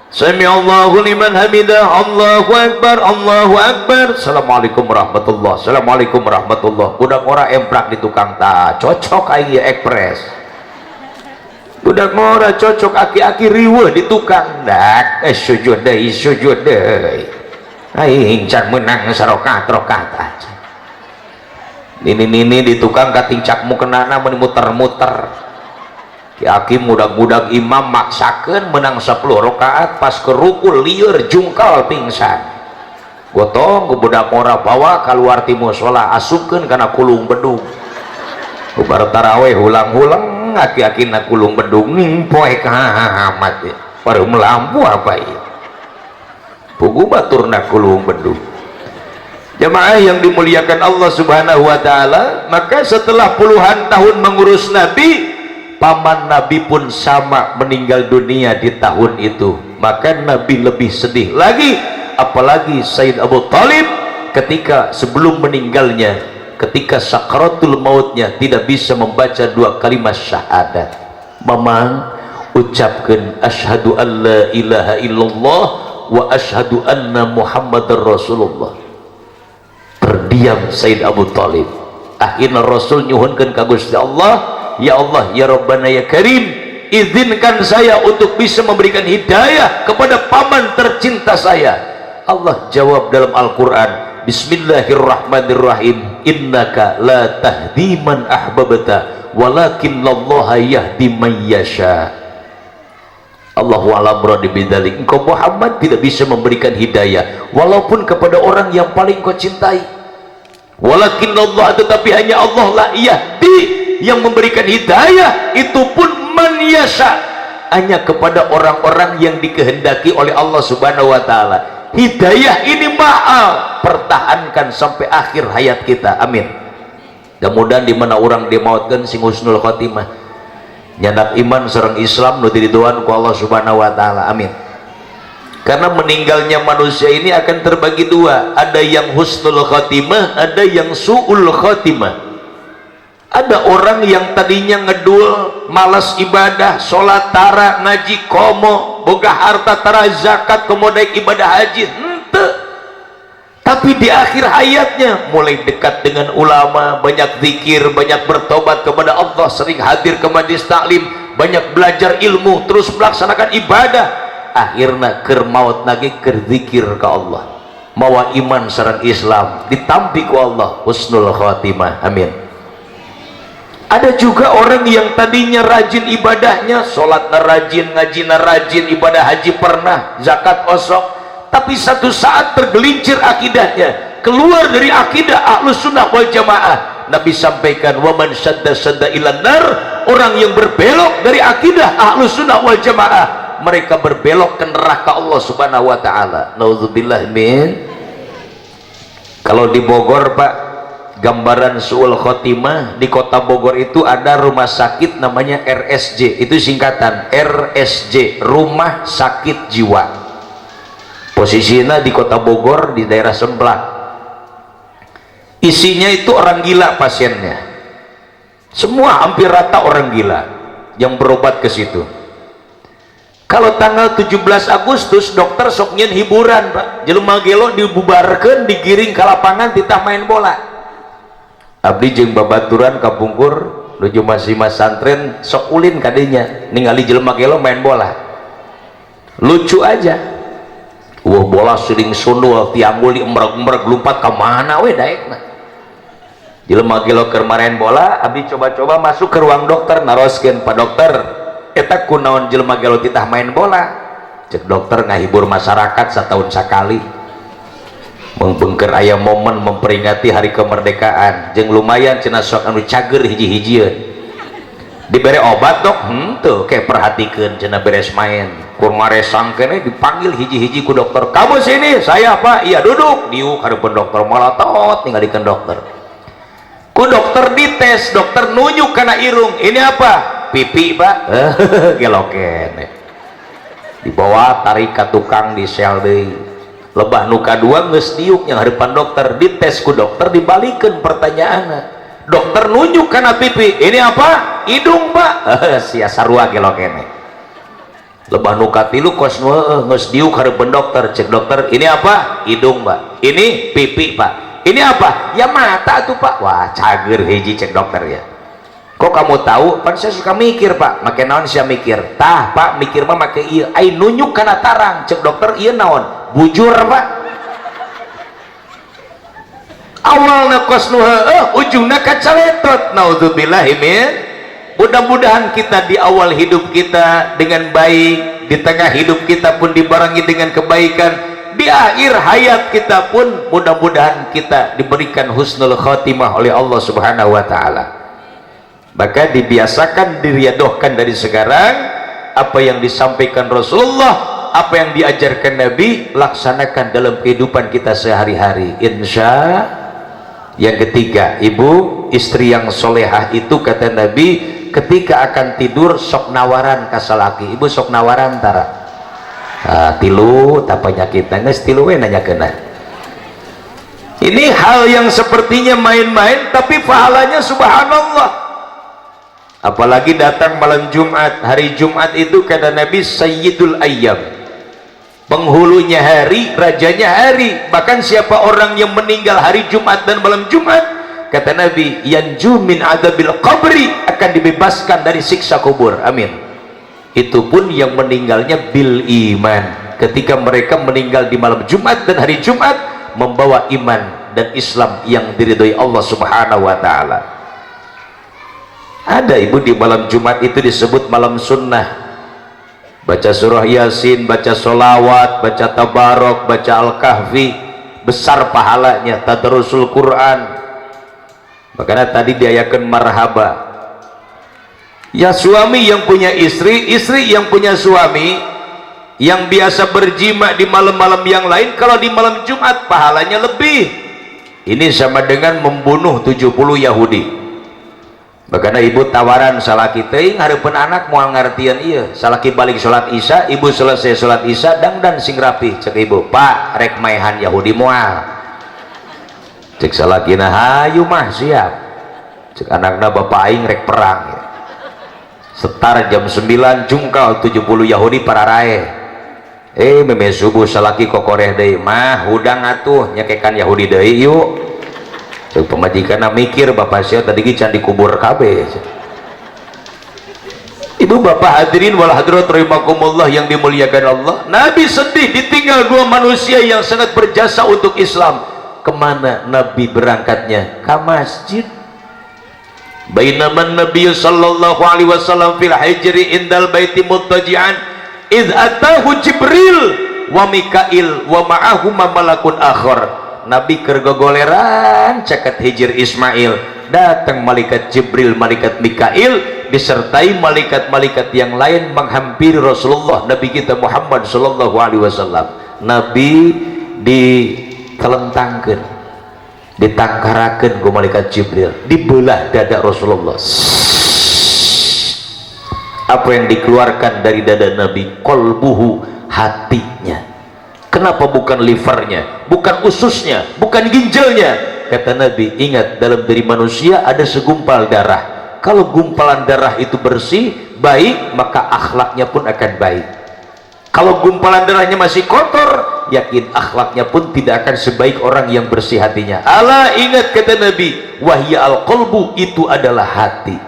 S1: Sami Allahu liman hamidah Allahu Akbar Allahu Akbar. Assalamualaikum warahmatullah. Assalamualaikum warahmatullah. Budak ora emprak di tukang ta cocok aja ekspres. Budak ora cocok aki-aki riweuh di tukang dak sujud deui aing can menang sarokat aja. Nini di tukang katincakmu kenana mun muter-muter. Ki budak-budak imam maksakeun menang 10 rakaat pas kerukul lieur jungkal pingsan. Gotong ku budak mora bawa keluar ti mushola asupkeun kana kulung bedung. Bubar taraweh ulang-ulang aki-akina kulung bedung poe kahamat ya. Pareum lampu apa ieu? Pugu baturna kulung bedung. Jamaah yang dimuliakan Allah Subhanahu wa taala, maka setelah puluhan tahun mengurus Nabi, paman Nabi pun sama meninggal dunia di tahun itu. Maka Nabi lebih sedih lagi, apalagi Sayyid Abu Thalib ketika sebelum meninggalnya, ketika sakaratul mautnya tidak bisa membaca 2 kalimat syahadat. Mamang ucapkan asyhadu an la ilaha illallah wa asyhadu anna muhammadar rasulullah. Terdiam Sayyid Abu Thalib. Akhirnya Rasul nyuhunkeun ka Gusti Allah, ya Allah ya Rabbana ya Karim, izinkan saya untuk bisa memberikan hidayah kepada paman tercinta saya. Allah jawab dalam Al-Quran, Bismillahirrahmanirrahim, innaka la tahdi man ahbabta walakinnallaha yahdi man yasha. Allahu a'lam bidzalik. Engkau Muhammad tidak bisa memberikan hidayah walaupun kepada orang yang paling kau cintai. Walakinallah, tetapi hanya Allah lah yahdi yang memberikan hidayah, itu pun man yasha, hanya kepada orang-orang yang dikehendaki oleh Allah Subhanahu wa taala. Hidayah ini mahal, pertahankan sampai akhir hayat kita. Amin. Kemudian di mana orang dimautkan sing husnul khotimah, nyandak iman sareng Islam nu diridhoan ku Allah Subhanahu wa taala. Amin. Karena meninggalnya manusia ini akan terbagi dua, ada yang husnul khotimah, ada yang su'ul khotimah. Ada orang yang tadinya ngedul, malas ibadah, sholat tara, ngaji komo, boga harta tara zakat, kemudian ibadah haji, ente. Tapi di akhir hayatnya mulai dekat dengan ulama, banyak zikir, banyak bertobat kepada Allah, sering hadir ke majlis taklim, banyak belajar ilmu, terus melaksanakan ibadah. Akhirnya keur maut lagi keur zikir ke Allah, mawa iman sareng Islam ditampi ku Allah, husnul khotimah. Amin. Ada juga orang yang tadinya rajin ibadahnya, sholatnya rajin, ngajinya rajin, ibadah haji pernah, zakat osok, tapi satu saat tergelincir akidahnya, keluar dari akidah ahlus sunnah wal jamaah. Nabi sampaikan, waman syadda syadda ilan nar, orang yang berbelok dari akidah ahlus sunnah wal jamaah, mereka berbelok ke neraka Allah Subhanahu wa taala. Nauzubillah min. Kalau di Bogor Pak, gambaran suul khotimah di kota Bogor itu ada rumah sakit namanya RSJ, itu singkatan RSJ, rumah sakit jiwa. Posisinya di kota Bogor di daerah Semblak. Isinya itu orang gila pasiennya, semua hampir rata orang gila yang berobat ke situ. Kalau tanggal 17 Agustus dokter sok nyen hiburan Pak, jelema gelo dibubarkeun, digiring ke lapangan titah main bola. Abdi jeung babaturan kapungkur nuju masih santren sok ulin kadinya ningali jelema gelo main bola lucu aja. Wah bola sering sundul tiambul di embrag-embrag lompat ke mana we daekna. Jelema gelo keur main bola abdi coba-coba masuk ke ruang dokter naroskeun Pak dokter eta kunaon jelema gelo titah main bola. Cek dokter ngahibur masyarakat setahun sekali mengbengker aya momen memperingati hari kemerdekaan jeung lumayan cenah sok anu cager hiji-hijieun dibere obat dok tuh kayak perhatikeun cenah beres main kumaresang kene dipanggil hiji-hiji ku dokter kamu sini saya apa iya duduk diuk hareupeun dokter malotot ningalikeun dokter ku dokter dites dokter nunjuk kana irung ini apa pipi Pak gelo kene dibawa tarik ka tukang di sel deui lebah nu kadua geus diuk yang harapan dokter dites ku dokter dibalikeun pertanyaanna dokter nunjuk kana pipi ini apa hidung Pak sia sarua gelo kene lebah nu katilu kos geus diuk harapan dokter cek dokter ini apa hidung Pak ini pipi Pak ini apa ya mata tuh Pak wah cager hiji cek dokter ya kok kamu tahu pan saya suka mikir Pak make naon saya mikir tah Pak mikir mah make ieu ai nunjuk kana tarang cek dokter ieu naon bujur Pak awalna kos nu heueuh ujungna kacaletot naudzubillahi min mudah-mudahan kita di awal hidup kita dengan baik di tengah hidup kita pun dibarengi dengan kebaikan di akhir hayat kita pun mudah-mudahan kita diberikan husnul khotimah oleh Allah Subhanahu wa taala. Maka dibiasakan diriadohkan dari sekarang apa yang disampaikan Rasulullah, apa yang diajarkan Nabi, laksanakan dalam kehidupan kita sehari-hari. Insya. Yang ketiga, ibu istri yang solehah itu kata Nabi ketika akan tidur sok nawaran kasalaki. Ibu sok nawaran tara tilu tapanya kita nges tilu nanya kena. Ini hal yang sepertinya main-main tapi pahalanya subhanallah. Apalagi datang malam Jumat, hari Jumat itu kata Nabi Sayyidul Ayyam, penghulunya hari, rajanya hari. Bahkan siapa orang yang meninggal hari Jumat dan malam Jumat, kata Nabi yanju min adabil qabri, akan dibebaskan dari siksa kubur. Amin. Itu pun yang meninggalnya bil iman, ketika mereka meninggal di malam Jumat dan hari Jumat membawa iman dan Islam yang diridhoi Allah Subhanahu wa taala. Ada ibu di malam Jumat itu disebut malam sunnah, baca surah Yasin, baca solawat, baca tabarok, baca al-kahfi, besar pahalanya. Tadarusul Quran, makanya tadi diayakan marhaba ya suami yang punya istri, istri yang punya suami yang biasa berjima di malam-malam yang lain, kalau di malam Jumat pahalanya lebih. Ini sama dengan membunuh 70 Yahudi. Makanya ibu tawaran salaki teuing hareupeun anak moal ngartian ieu. Salaki balik salat Isya, ibu selesai salat Isya dangdan sing rapih cek ibu, "Pak, rek maehan Yahudi moal." Cek salakina, "Hayu mah siap." Cek anakna, "Bapak aing rek perang." Ya. Setar jam 9 jungkal 70 Yahudi pararae. Meme subuh salaki kokoreh deui, "Mah, hudang atuh nyakekan Yahudi deui yuk." So, pemajikan mikir bapak saya tadi can dikubur KB. Ibu bapak hadirin wal hadirat rahimakumullah yang dimuliakan Allah, Nabi sedih ditinggal dua manusia yang sangat berjasa untuk Islam. Kemana Nabi berangkatnya? Ke masjid. Bainaman Nabi sallallahu alaihi wasallam fil hijri indal baiti muttaji'an idh atahu Jibril wa Mikail wa ma'ahuma malakun akhar. Nabi kergogoleran caket hijir Ismail, datang malaikat Jibril, malaikat Mikail disertai malaikat-malaikat yang lain menghampiri Rasulullah Nabi kita Muhammad sallallahu alaihi wasallam. Nabi ditelentangkeun, ditangkarakeun ku malaikat Jibril, dibelah dada Rasulullah. Apa yang dikeluarkan dari dada Nabi? Qalbuhu, hatinya. Kenapa bukan livernya, bukan ususnya, bukan ginjalnya? Kata Nabi, ingat dalam diri manusia ada segumpal darah. Kalau gumpalan darah itu bersih, baik, maka akhlaknya pun akan baik. Kalau gumpalan darahnya masih kotor, yakin akhlaknya pun tidak akan sebaik orang yang bersih hatinya. Ala ingat kata Nabi, wahya al-qalbu, itu adalah hati.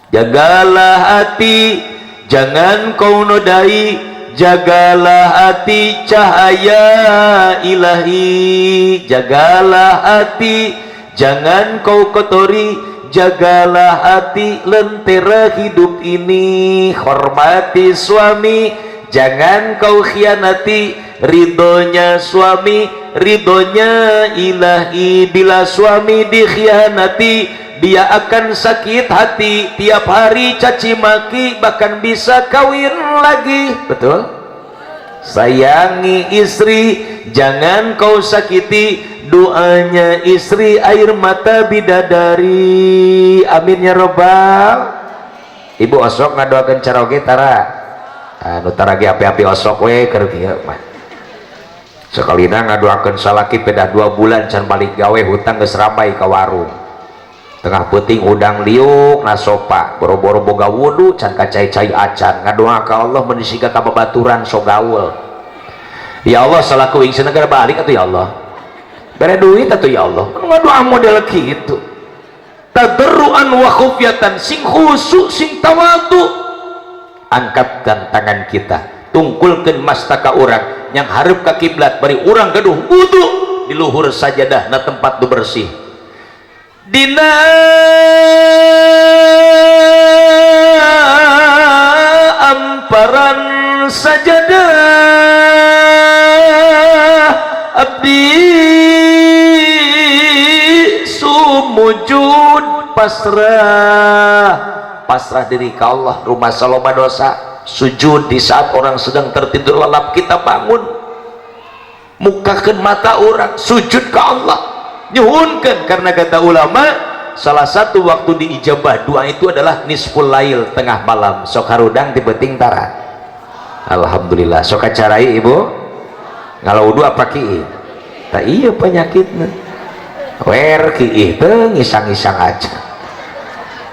S1: Jagalah hati, jangan kau nodai, jagalah hati cahaya ilahi. Jagalah hati, jangan kau kotori, jagalah hati lentera hidup ini. Hormati suami, jangan kau khianati, ridhonya suami, ridhonya ilahi. Bila suami dikhianati, dia akan sakit hati, tiap hari caci maki, bahkan bisa kawin lagi. Betul? Sayangi istri, jangan kau sakiti, doanya istri air mata bidadari. Amin ya robbal. Ibu osok ngadoakeun caroge tara, anu tara ge api-api osok we keur kieu mah. Sakalina ngadoakeun salaki pedah 2 bulan can balik gawe, hutang geus ramai ka warung. Tengah puting udang liuk nasopa, boro-boro boga wudu can kacai-cai acan, ngadoa ka Allah menisiga ka babaturan so gaul. Ya Allah salaku ingseun keur balik atuh ya Allah, bere duit atuh ya Allah. Ngadoa model kitu tadarruan wa khufyatan, sing khusyuk sing tawadhu. Angkatkan tangan kita, tungkulkeun mastaka urang yang hareup ka kiblat, bari urang gaduh wudu di luhur sajadah na tempat nu bersih. Dina amparan sajadah abdi sumujud pasrah diri ke Allah, rumah saloma dosa, sujud di saat orang sedang tertidur lelap, kita bangun mukakeun mata orang sujud ke Allah, nyuhunkan. Karena kata ulama, salah satu waktu diijabah doa itu adalah nisful lail, tengah malam. Sok harudang di beting tara. Alhamdulillah. Sok acarai ibu ngalau wudu apa kieu? Tak iya penyakitna wer kieu teu ngisang-ngisang aja.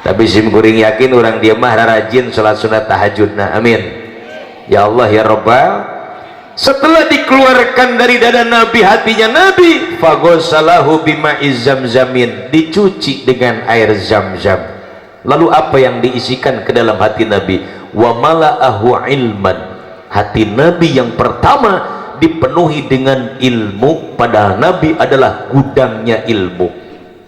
S1: Tapi sim kuring yakin orang dia mah rajin salat sunat tahajudna. Amin ya Allah ya Rabbal. Setelah dikeluarkan dari dada Nabi, hatinya Nabi, fagosalahu bima'iz zamzamin, dicuci dengan air zam-zam. Lalu apa yang diisikan ke dalam hati Nabi? Wa mala'ahu ilman, hati Nabi yang pertama dipenuhi dengan ilmu, padahal Nabi adalah gudangnya ilmu.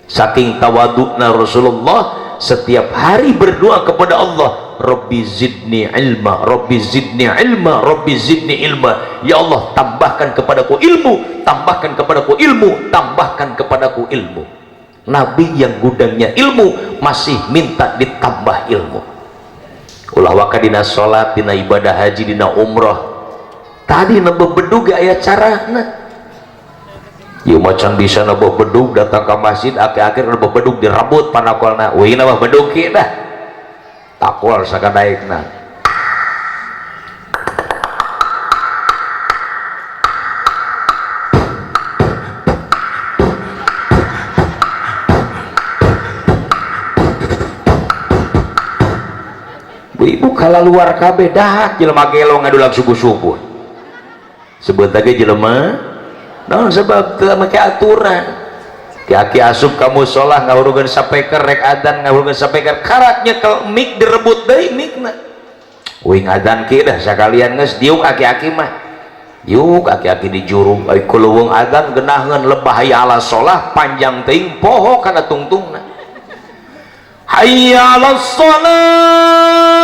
S1: Saking tawadukna Rasulullah, setiap hari berdoa kepada Allah, Rabbi zidni ilma, Rabbi zidni ilma, Rabbi zidni ilma. Ya Allah, tambahkan kepadaku ilmu, tambahkan kepadaku ilmu, tambahkan kepadaku ilmu. Nabi yang gudangnya ilmu masih minta ditambah ilmu. Ulah waka dina sholat, dina ibadah haji, dina umrah, tadi nambah bedug aya carana. Ieu macan bisa nambah bedug, datang ke masjid akhir-akhir nambah bedug dirambut panakolna, weuing nambah bedug kieu dah takwal sakadaekna. Bu-ibu kala luar kabeh dah jelema gelo ngadulang subuh-subuh. Sebut lagi jelema naon sebab teu make aturan. Ki asup kamu sholah ngawurugan sapeker rek adan, ngawurugan sapeker karat nyekel mik direbut deui mikna. Uing adan kieu dah sakalian geus diuk aki-aki mah. Yuk aki-aki di juru ai kuluweung adan geunahkeun lebah hayya ala sholah, panjang teuing poho kana tungtungna. Hayya ala sholah,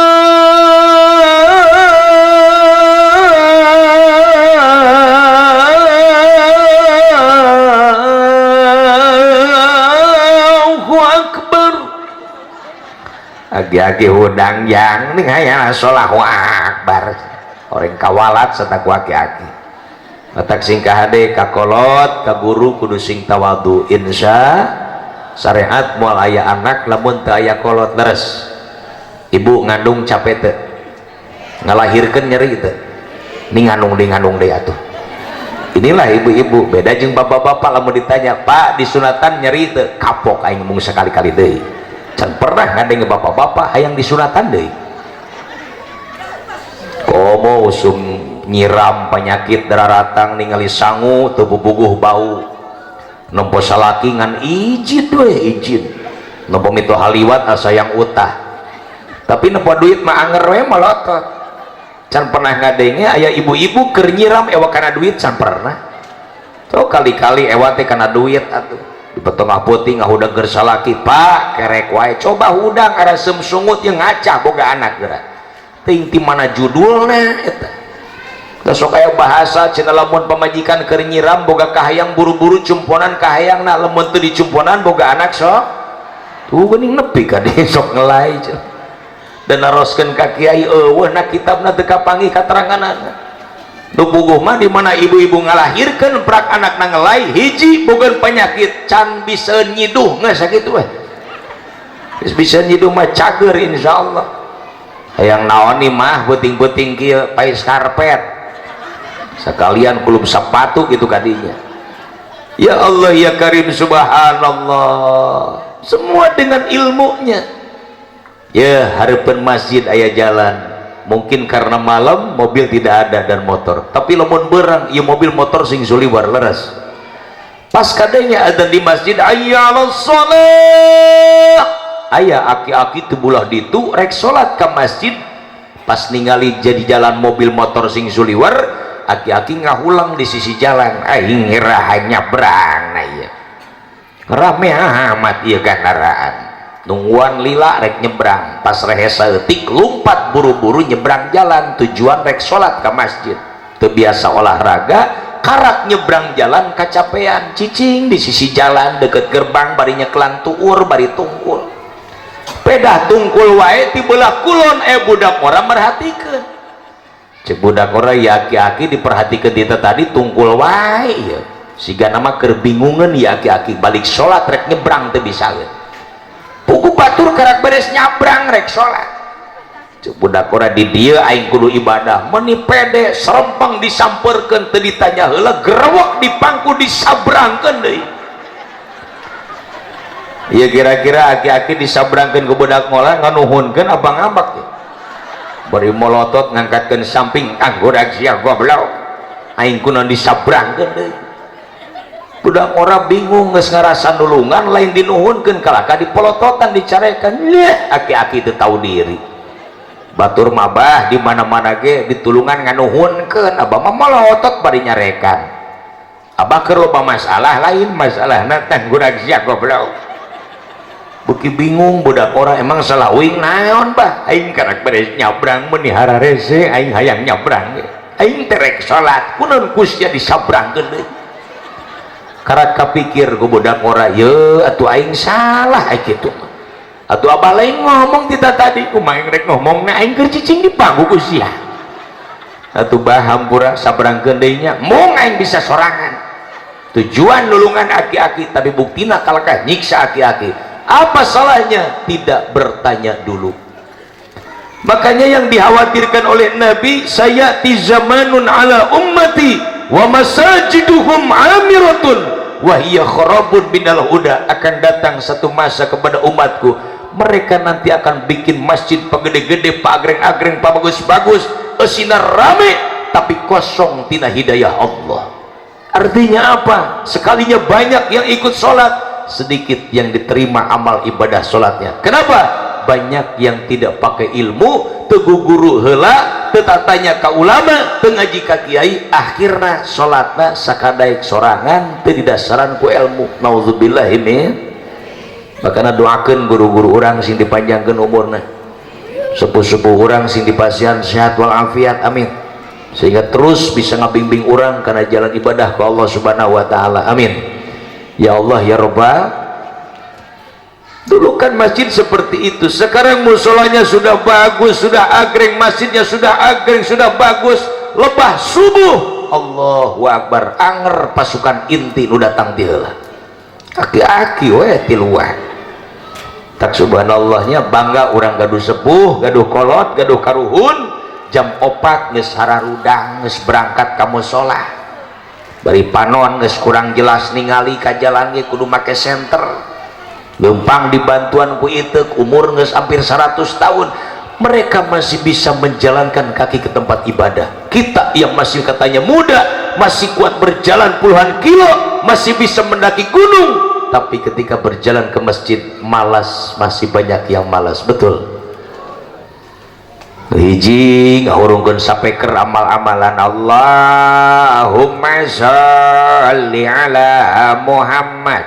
S1: agi-agi hudang yang nih hayang Allahu Akbar, orang kawalat serta ku aki-aki matak singkah hade kakolot ka guru kudu sing tawadhu. Insya syariat moal aya anak lamun teu aya kolot leres, ibu ngandung capek teu ngalahirkeun nyeri teu ning ngandung deui atuh. Inilah ibu-ibu beda jeung bapak-bapak lamun ditanya, Pak disunatan nyeri teu, kapok aing mung sekali-kali deui. Can pernah ngadeng bapak-bapak hayang disunatan deui. Komo usum nyiram penyakit dararatang ningali sangu teu bubuguh bau. Nempo salaki ngan izin we izin. Nempo mitu haliwat asa yang utah. tapi nempo duit mah anger we melotot. Can pernah ngadenge aya ibu-ibu keur nyiram ewa kana duit, can pernah. So kali-kali ewa teh kana duit atuh. Di petengah peuting ngahudang keur salaki, Pak, kerek wae coba hudang arasem sungut yang ngaca boga anak geura. Ting ti mana judulna eta. Da sok aya bahasa cenah lamun pamajikan keur nyiram boga kahayang buru-buru cumponan kahayangna, lamun teu dicumponan boga anak sok tuh geuning nepi ka dieu sok ngelai cenah. Dan naroskeun ka kiai eueuh na kitabna teu kapanggih kateranganna. Nu puguh mah di mana ibu-ibu ngalahirkeun prak anakna ngelai hiji boga penyakit can bisa nyiduh geus sakitu we. Geus bisa nyiduh mah cager insyaallah. Hayang naon ni mah beuting-beuting kieu pais karpet. Sekalian kulub sepatu gitu kadinya. Ya Allah ya Karim subhanallah, semua dengan ilmunya. Ya harapan masjid aya jalan, mungkin karena malam mobil tidak ada dan motor, tapi lamun berang ya mobil motor sing suliwar leres. Pas kadenya adzan di masjid ayyalas shalah, aya aki-aki teu bulah ditu rek salat ka masjid, pas ningali jadi jalan mobil motor sing suliwar, aki-aki ngahulang di sisi jalan, aing ngiraha nyabrang na ieu. Rame amat ieu kendaraan. Nungguan lila rek nyebrang, pas rehe saeutik lumpat buru-buru nyebrang jalan tujuan rek salat ka masjid. Teu biasa olahraga, karak nyebrang jalan kacapean, cicing di sisi jalan deket gerbang bari nyekelan tuur bari tungkul. Pedah tungkul wae ti beulah kulon budak ora merhatikeun. Cek budak ora ya aki-aki diperhatikeun di tadi tungkul wae ya. Siga nama keur bingungeun ya aki-aki balik salat rek nyebrang teu bisaeun. Pugu batur karak beres nyabrang rek salat. Cek budak ora di dieu aing kudu ibadah, meuni pede serempeng disampeurkeun teu ditanya heula, gerewek di pangku disabrangkeun deui. Ieu kira-kira aki-aki disabrangkeun ku budak mola nganuhunkeun abang ngambak teh. Bari molotot ngangkatkeun samping, kanggo sia goblok. Aing kunaon disabrangkeun deui. Budak ora bingung geus ngarasa nulungan lain dinuhunkeun kalaka dipolototan dicarekan. Aki-aki teu tahu diri. Batur mabah di mana-mana ge ditulungan nganuhunkeun, abah mah molotot bari nyarekan. Abah keur loba masalah lain masalahna teh gurag sia goblok. Beuki bingung budak ora emang salah uing naon bah, aing karak beres nyabrang meuni hararese aing hayang nyabrang ge. Aing teh rek salat kunaon kusnya disabrangkeun deui. Karak kapikir ku budak ora, ye atuh aing salah ai kitu. Atuh abah lain ngomong kita tadi kumaha rek ngomongna aing keur cicing di panggu ku sia. Atuh bah hampura sabrangkeun deui nya, mung aing bisa sorangan. Tujuan nulungan aki-aki tapi buktina kalakah nyiksa aki-aki. Apa salahnya tidak bertanya dulu? Makanya yang dikhawatirkan oleh Nabi, sayati zamanun ala ummati wa masajiduhum amiratun wa hiya kharabun minal huda. Akan datang satu masa kepada umatku, mereka nanti akan bikin masjid pagede-gede, pagreng-agreng, pabagus-bagus, sinar rame tapi kosong tina hidayah Allah. Artinya apa? Sekalinya banyak yang ikut sholat, sedikit yang diterima amal ibadah sholatnya. Kenapa? Banyak yang tidak pakai ilmu, teguh guru heula, tetatanya ka ulama, tengaji ka kiai, akhirna sholatna sakadaek sorangan, teu didasaran ku ilmu. Nauzubillah min. Makana doakeun guru-guru urang sing dipanjangkeun umurna, sepuh-sepuh urang sing dipasihan sehat walafiat, amin, sehingga terus bisa ngabimbing urang karena jalan ibadah ke Allah subhanahu wa ta'ala, amin. Ya Allah ya Rabbal. Dulu kan masjid seperti itu, sekarang musolanya sudah bagus, sudah agreng, masjidnya sudah agreng, sudah bagus. Lebah subuh Allahu Akbar, anger pasukan inti nu datang ti heula, aki-aki we ti luar. Tak subhanallahnya bangga orang gaduh sepuh, gaduh kolot, gaduh karuhun, jam 4 geus hararudang geus berangkat ka mushola. Bari panon geus kurang jelas ningali ka jalan ge kudu make senter. Lempang dibantuan ku ieu umur geus hampir 100 tahun, mereka masih bisa menjalankan kaki ke tempat ibadah. Kita yang masih katanya muda, masih kuat berjalan puluhan kilo, masih bisa mendaki gunung, tapi ketika berjalan ke masjid malas, masih banyak yang malas. Betul. hiji ngahurungkeun sapeker amal-amalan Allahumma sholli ala Muhammad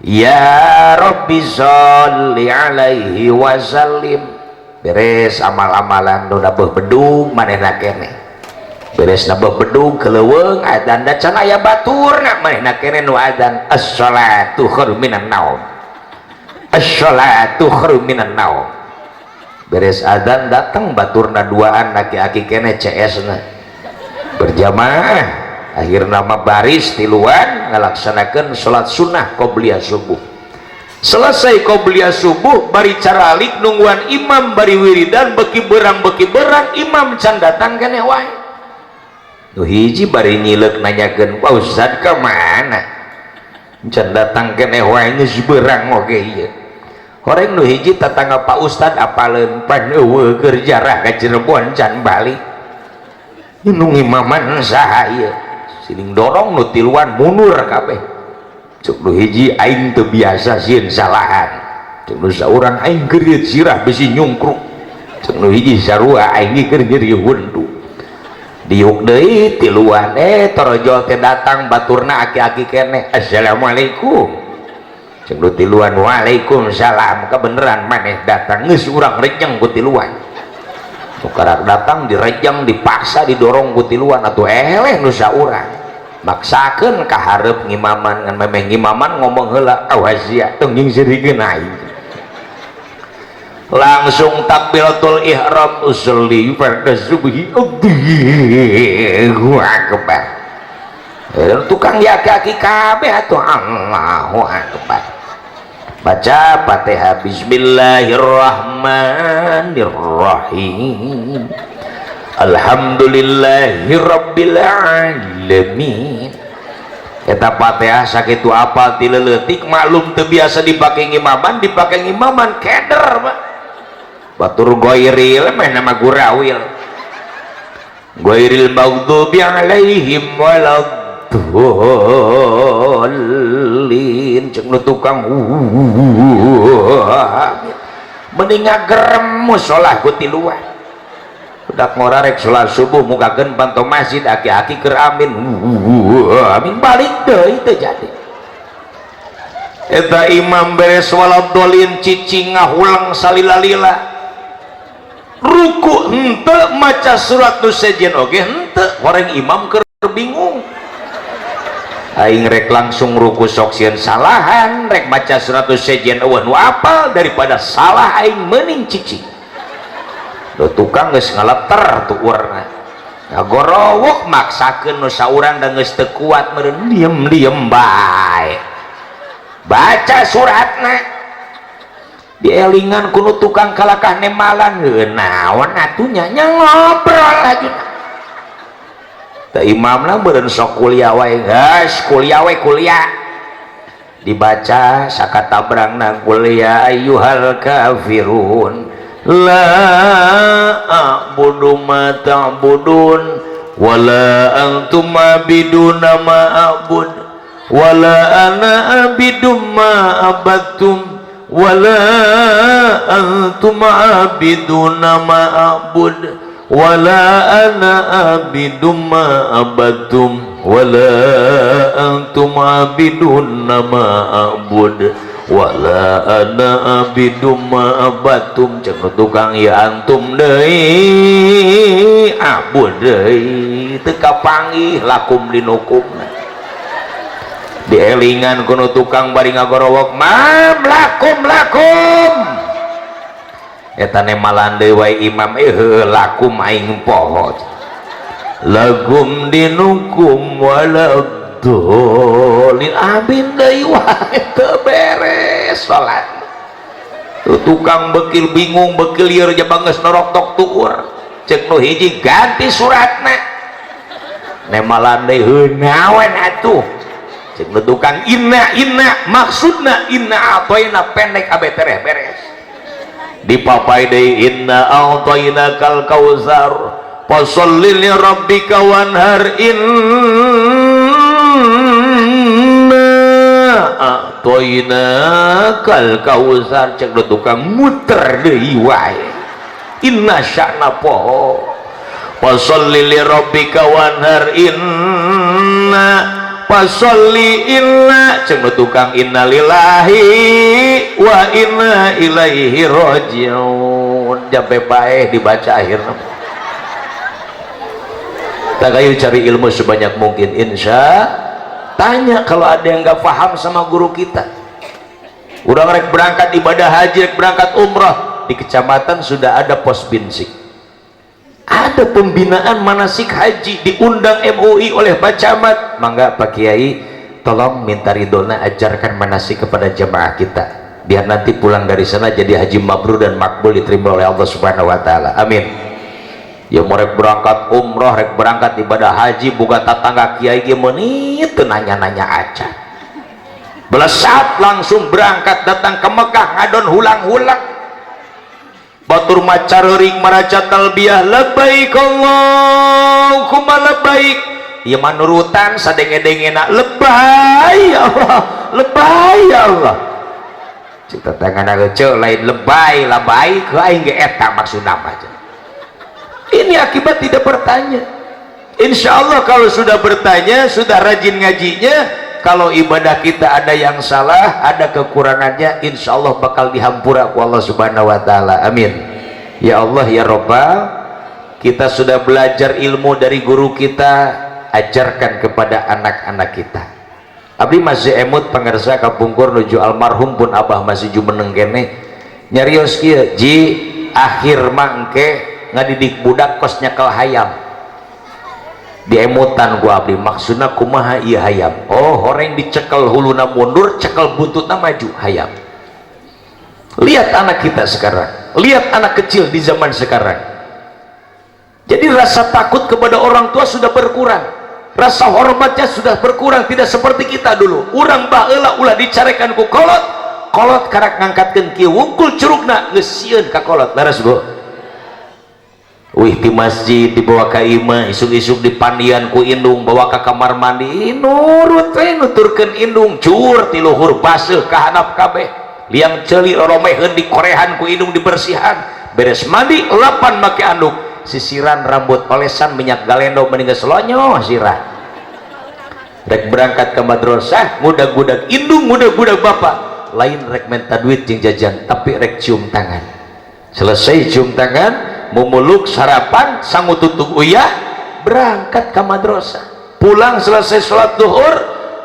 S1: ya Rabbi sholli alaihi wasallim. Beres amal-amalan nu nabeuh bedug manehna keneh, beres nabeuh bedug keleuweung adzan da can aya baturna manehna keneh nu adzan as-sholatu khairum minan naum, as-sholatu khairum minan naum. Beres adzan datang baturna duaan laki-laki keneh CS na berjamaah, akhirna mah baris tiluan ngalaksanakeun salat sunnah qobliyah subuh. Selesai qobliyah subuh bari caralik nungguan imam bari wiridan beki berang imam can datang keneh wae. Nu hiji bari nyileuk nanyakeun Pak Ustad ka mana can datang keneh wae geus berang oge ieu. Horeng nu hiji tatangga Pak Ustad apaleun pan eueuh keur jarah ka Cirebon can balik. Nu imaman saha ieu? Siling dorong nu tiluan mundur kabeh. Cuk nu hiji aing teu biasa sieun salahan, cuk nu saurang aing geureut sirah bisi nyungkruk, cuk nu hiji sarua aing keur nyeri hundu. Diuk deui tiluan torojol teh datang baturna aki-aki keneh assalamualaikum. Cuk nu tiluan waalaikumsalam, kebeneran maneh datang geus urang rejeng ku tiluan. Tukarak datang direjeng dipaksa didorong ku tiluan atuh eleh nu saurang. Maksakeun ka hareup ngimaman ngan memeh ngimaman ngomong heula awas ya tong nyingserikeun aing. Langsung takbiratul ihram usolli fardhu subhi Allahu akbar. Tukang yaki-yaki kabeh atuh Allahu akbar. Baca Fatihah bismillahirrahmanirrahim. Alhamdulillahi rabbil alamin. Eta Fatihah sakitu apal ti leuletik maklum teu biasa dipake ngimaman, dipake ngimaman keder Pak. Batur goiril meh nama gurawil. Goiril maghdubi alaihim waladdallin. Ceuk nu tukang mending ngagerem musolah ku tiluan. Udah ngorarek sholat subuh mukakeun panto masjid aki-aki keur amin amin balik deui teu jadi. Eta imam beres waladdallin cicing ngahulang salila-lila ruku henteu maca surat nu sejen oge henteu, horeng imam keur bingung. Aing rek langsung ruku sok sieun salahan rek maca surat nu sejen eueuh nu apal daripada salah aing meuning cicing. Do tukang geus ngaleter tuh urna ngagorowok maksakeun nu saurang da geus teu kuat meureun diem bae baca suratna dielingan ku nu tukang kalakah nemalan naon atunya nya ngobrol lagi teh imamna meureun sok kuliah wae geus kuliah we kuliah dibaca sakatabrangna kuliah ayyuhal kafirun la a'budu ma ta'budun wala antum abiduna ma a'bud wala ana abidum ma abadtum wala antum abiduna ma a'bud wala ana abidum ma abadtum wala antum abiduna ma a'bud wala ana abidum ma abatum. Cek tukang ya antum deui abud deui teu kapanggih lakum dinukumna dielingan kuno tukang bari ngagorowok mam lakum eta nemalan deui wae imam lakum aing poho lagum dinukum wala dolin amin deui wae teu beres salat. Tuh tukang bekil bingung bekil lieur jabang geus noroktok tuur ceuk nu hiji ganti suratna nemalan deui heuh naon atuh ceuk nu tukang inna maksudna inna atoina pendek abe tereh beres dipapai deui inna atoina kal kausar fasholli li rabbika wanhar atoina kal kausar. Cek do tukang muter deui wae inna sya'na poho fasolli li rabbika wanhar inna fasolli inna ceng tukang inna lillahi wa inna ilaihi rajiun jampe bae dibaca akhirnya tak kayu cari ilmu sebanyak mungkin insya tanya kalau ada yang nggak paham sama guru kita udah rek berangkat ibadah haji rek berangkat umrah di kecamatan sudah ada pos binsik ada pembinaan manasik haji diundang MUI oleh Pak Camat mangga Pak Kiai tolong minta ridona ajarkan manasik kepada jemaah kita biar nanti pulang dari sana jadi haji mabrur dan makbul diterima oleh Allah Subhanahu wa taala amin ya mau rek berangkat umroh rek berangkat ibadah haji buka tatangga kiai gimana itu nanya-nanya aja belesat langsung berangkat datang ke Mekah ngadon hulang-hulang batur macaruring maraca talbiyah labbaik Allahumma labbaik ya manurutan sadenge-dengena lebay ya Allah lebay ya Allah cita tangan agak lain lebay labai ke aing ge eta maksudna aja ini akibat tidak bertanya insya Allah kalau sudah bertanya sudah rajin ngajinya kalau ibadah kita ada yang salah ada kekurangannya insya Allah bakal dihampura ku Allah Subhanahu wa ta'ala amin ya Allah ya Rabbal kita sudah belajar ilmu dari guru kita ajarkan kepada anak-anak kita abdi masih emut pangersa kapungkur nuju almarhum pun abah masih jumeneng kene nyarios kieu ji akhir mangke ngadidik budak kos nyekel hayam di emutan gua abdi maksudna kumaha ieu hayam oh horeng dicekel huluna mundur cekel buntutna maju hayam lihat anak kita sekarang lihat anak kecil di zaman sekarang jadi rasa takut kepada orang tua sudah berkurang rasa hormatnya sudah berkurang tidak seperti kita dulu urang baheula ulah dicarekan ku kolot karak ngangkatkeun kieu wungkul curugna geus sieun ka kolot leres Bu wih di masjid dibawa ke imah isuk-isuk dipandian ku indung bawa ke kamar mandi nurut nuturkeun indung cur ti luhur baseuh ka handap kabeh liang ceuli roromeheun dikorehan ku indung dibersihan beres mandi lapan make anduk sisiran rambut olesan minyak galendo meninggal selonyo sirah rek berangkat ke madrasah ngudag-ngudag indung ngudag-ngudag bapak lain rek minta duit jeung jajan tapi rek cium tangan selesai cium tangan memuluk sarapan sanggup tutup uyah berangkat ke madrasah pulang selesai sholat duhur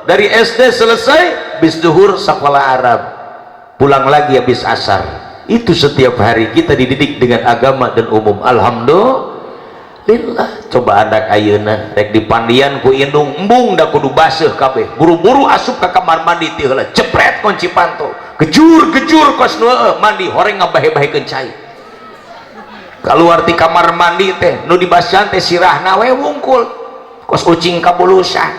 S1: dari SD selesai bis duhur sekolah Arab pulang lagi habis asar itu setiap hari kita dididik dengan agama dan umum alhamdulillah coba anak ayeuna rek dipandian ku indung embung da kudu baseuh kabeh buru-buru asup ke kamar mandi ti heula jepret kunci panto gejur-gejur kos nu mandi horeng ngabahe-bahekeun cai keluar di kamar mandi teh nu dibasian teh sirahna we wungkul kos ucing kabulusan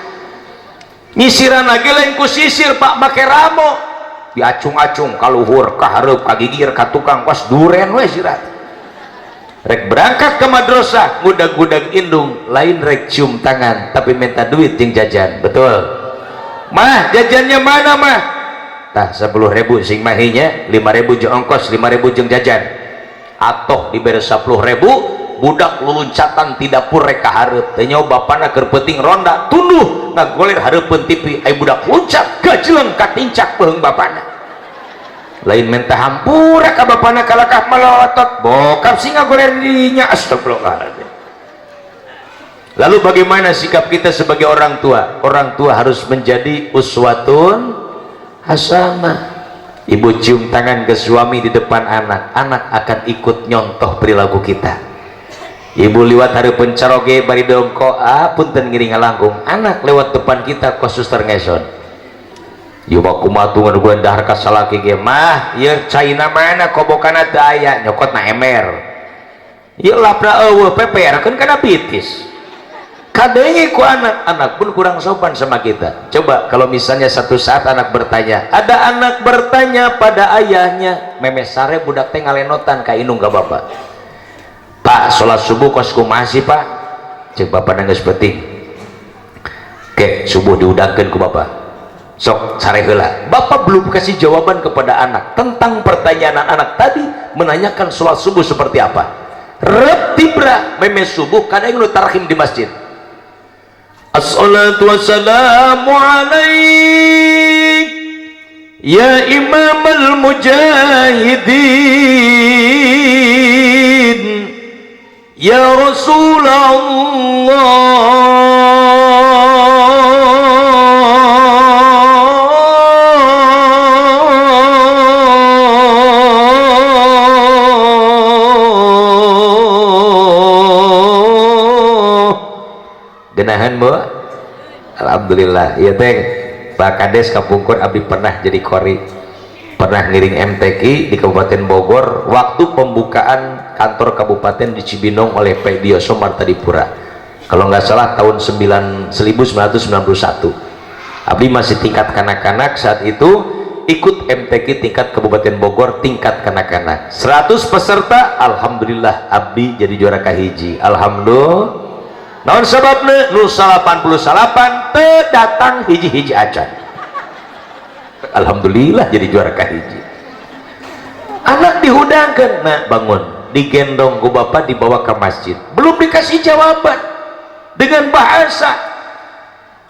S1: nyisiran lagi lain ku sisir pak make ramo diacung-acung kaluhur ka hareup ka gigir ka tukang kos duren we sirah rek berangkat ke madrasah ngudag-ngudag indung lain rek cium tangan tapi minta duit jeung jajan betul mah jajannya mana mah tah 10.000 sing mahinya 5.000 jeung ongkos 5.000 jeung jajan atoh diberi 10.000 budak luluncatan tidak pun reka hareup teh nyawa bapana keur peuting ronda tunduh ngagoler hareupeun TV ai budak loncat gajleung katincak peung bapana lain minta hampura ka bapana kalakah melotot bokap sing ngagoler dirinya astagfirullahaladzim lalu bagaimana sikap kita sebagai orang tua harus menjadi uswatun hasanah ibu cium tangan ke suami di depan anak akan ikut nyontoh perilaku kita ibu liwat hari pencaroge bari dongko punten ngiring ngalangkung anak lewat depan kita kos suster ngeson ieu mah kumaha tungan gua dahar ka salaki ge mah ieu caina mana kobokana teu aya nyokotna emer ieu lapna eueuh peperkeun kana pitis kadenge ku anak pun kurang sopan sama kita coba kalau misalnya satu saat anak bertanya ada anak bertanya pada ayahnya memes sare budak teh ngalenotan ka indung ka bapak pak sholat subuh kos kumaha sih pak cek bapak geus penting ke subuh diudangkeun ku bapak sok sare heula bapak belum kasih jawaban kepada anak tentang pertanyaan anak tadi menanyakan sholat subuh seperti apa rep tibra meme subuh kadang nu tarhim di masjid. Assalatu wassalamu alaik ya imamal mujahidin ya Rasulullah. Genahan bu, alhamdulillah. Iya teng, Pak Kades kapungkur abdi pernah jadi kori, pernah ngiring MTQ di Kabupaten Bogor waktu pembukaan kantor kabupaten di Cibinong oleh Pak Dioso Martadipura. Kalau nggak salah tahun 1991. Abdi masih tingkat kanak-kanak saat itu, ikut MTQ tingkat Kabupaten Bogor tingkat kanak-kanak. 100 peserta, alhamdulillah abdi jadi juara kahiji. Alhamdulillah. Naon sababna nu 88 teu datang hiji-hiji acan. Alhamdulillah jadi juara kahiji. Anak dihudangkeun, nah bangun, digendong ku bapak dibawa ke masjid. Belum dikasih jawaban dengan bahasa.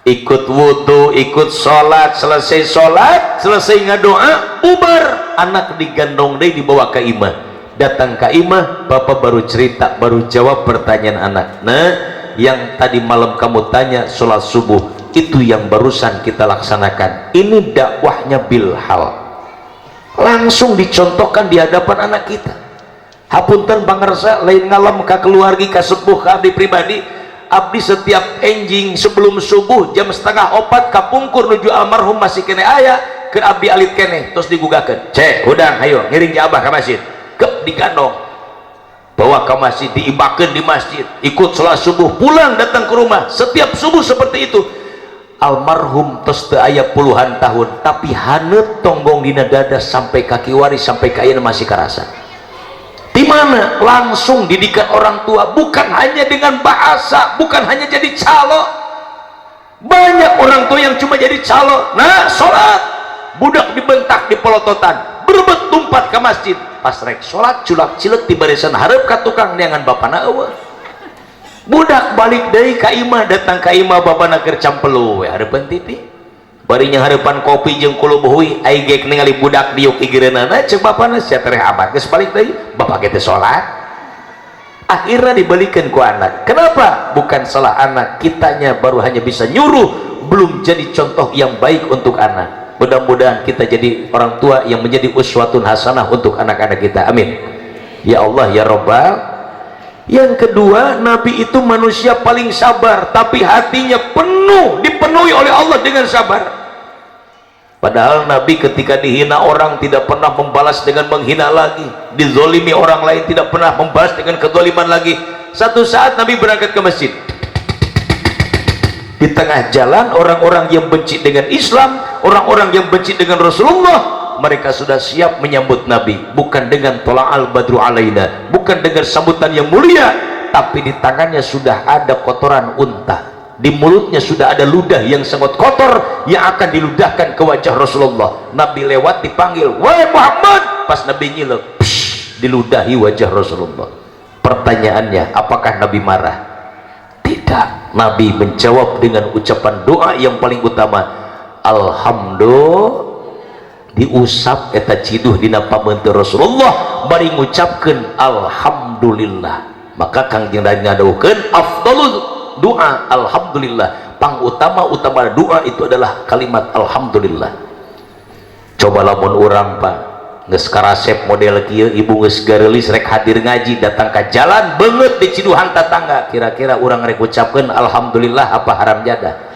S1: Ikut wudu, ikut sholat, selesai ngadoa, bubar. Anak digendong deui dibawa ke imah. Datang ke imah, bapak baru cerita, baru jawab pertanyaan anak. Nah, yang tadi malam kamu tanya sholat subuh itu yang barusan kita laksanakan. Ini dakwahnya bilhal, langsung dicontohkan di hadapan anak kita. Hapunten pangarsa lain ngalam ka keluargi ka sepuh ka abdi pribadi. Abdi setiap enjing sebelum subuh jam 3:30 kapungkur nuju almarhum masih kene aya ke abdi alit kene terus digugakeun. Cek udang hayo ngiring abah ka masjid. Ke digandong bawa ke masjid, diibakeun di masjid, ikut sholat subuh, pulang datang ke rumah. Setiap subuh seperti itu. Almarhum tos teu aya puluhan tahun tapi haneut tonggong dina dada sampai kaki waris sampai ka ayeuna masih karasa. Di mana langsung didikan orang tua, bukan hanya dengan bahasa, bukan hanya jadi calo. Banyak orang tua yang cuma jadi calo. Nah, sholat budak dibentak di pelototan, berebut tumpat ke masjid. Pas rek sholat culak cilek di barisan hareup ka tukang neangan bapana eueuh. Budak balik deui ka imah, datang ka imah bapana keur campelu we hareupan TV. Barinya hareupan kopi jeung kulup huy, ai geuk ningali budak diuk igireunana ceuk bapana sia tereh abad geus balik deui, bapak ge teh sholat. Akhirnya dibalikeun ku anak. Kenapa? Bukan salah anak, kitanya baru hanya bisa nyuruh, belum jadi contoh yang baik untuk anak. Mudah-mudahan kita jadi orang tua yang menjadi uswatun hasanah untuk anak-anak kita. Amin ya Allah ya Rabbal. Yang kedua, Nabi itu manusia paling sabar, tapi hatinya dipenuhi oleh Allah dengan sabar. Padahal Nabi ketika dihina orang tidak pernah membalas dengan menghina lagi, dizolimi orang lain tidak pernah membalas dengan kezaliman lagi. Satu saat Nabi berangkat ke masjid, di tengah jalan orang-orang yang benci dengan Islam, orang-orang yang benci dengan Rasulullah, mereka sudah siap menyambut Nabi, bukan dengan tola'al badru alaina, bukan dengan sambutan yang mulia, tapi di tangannya sudah ada kotoran unta, di mulutnya sudah ada ludah yang sangat kotor yang akan diludahkan ke wajah Rasulullah. Nabi lewat dipanggil, wahai Muhammad, pas Nabi nyilek, diludahi wajah Rasulullah. Pertanyaannya, apakah Nabi marah? Tidak. Nabi menjawab dengan ucapan doa yang paling utama, alhamdulillah. Diusap eta ciduh dina pameunteun Rasulullah bari ngucapkeun alhamdulillah. Maka Kangjeng Nabi ngadawuhkeun afdalul doa alhamdulillah. Pangutama-utama doa itu adalah kalimat alhamdulillah. Coba lamun urang Pak geus karasep model kieu, ibu geus gareulis rek hadir ngaji, datang ka jalan beungeut di ciduhan tatangga, kira-kira urang rek ucapkeun alhamdulillah apa haram jadah?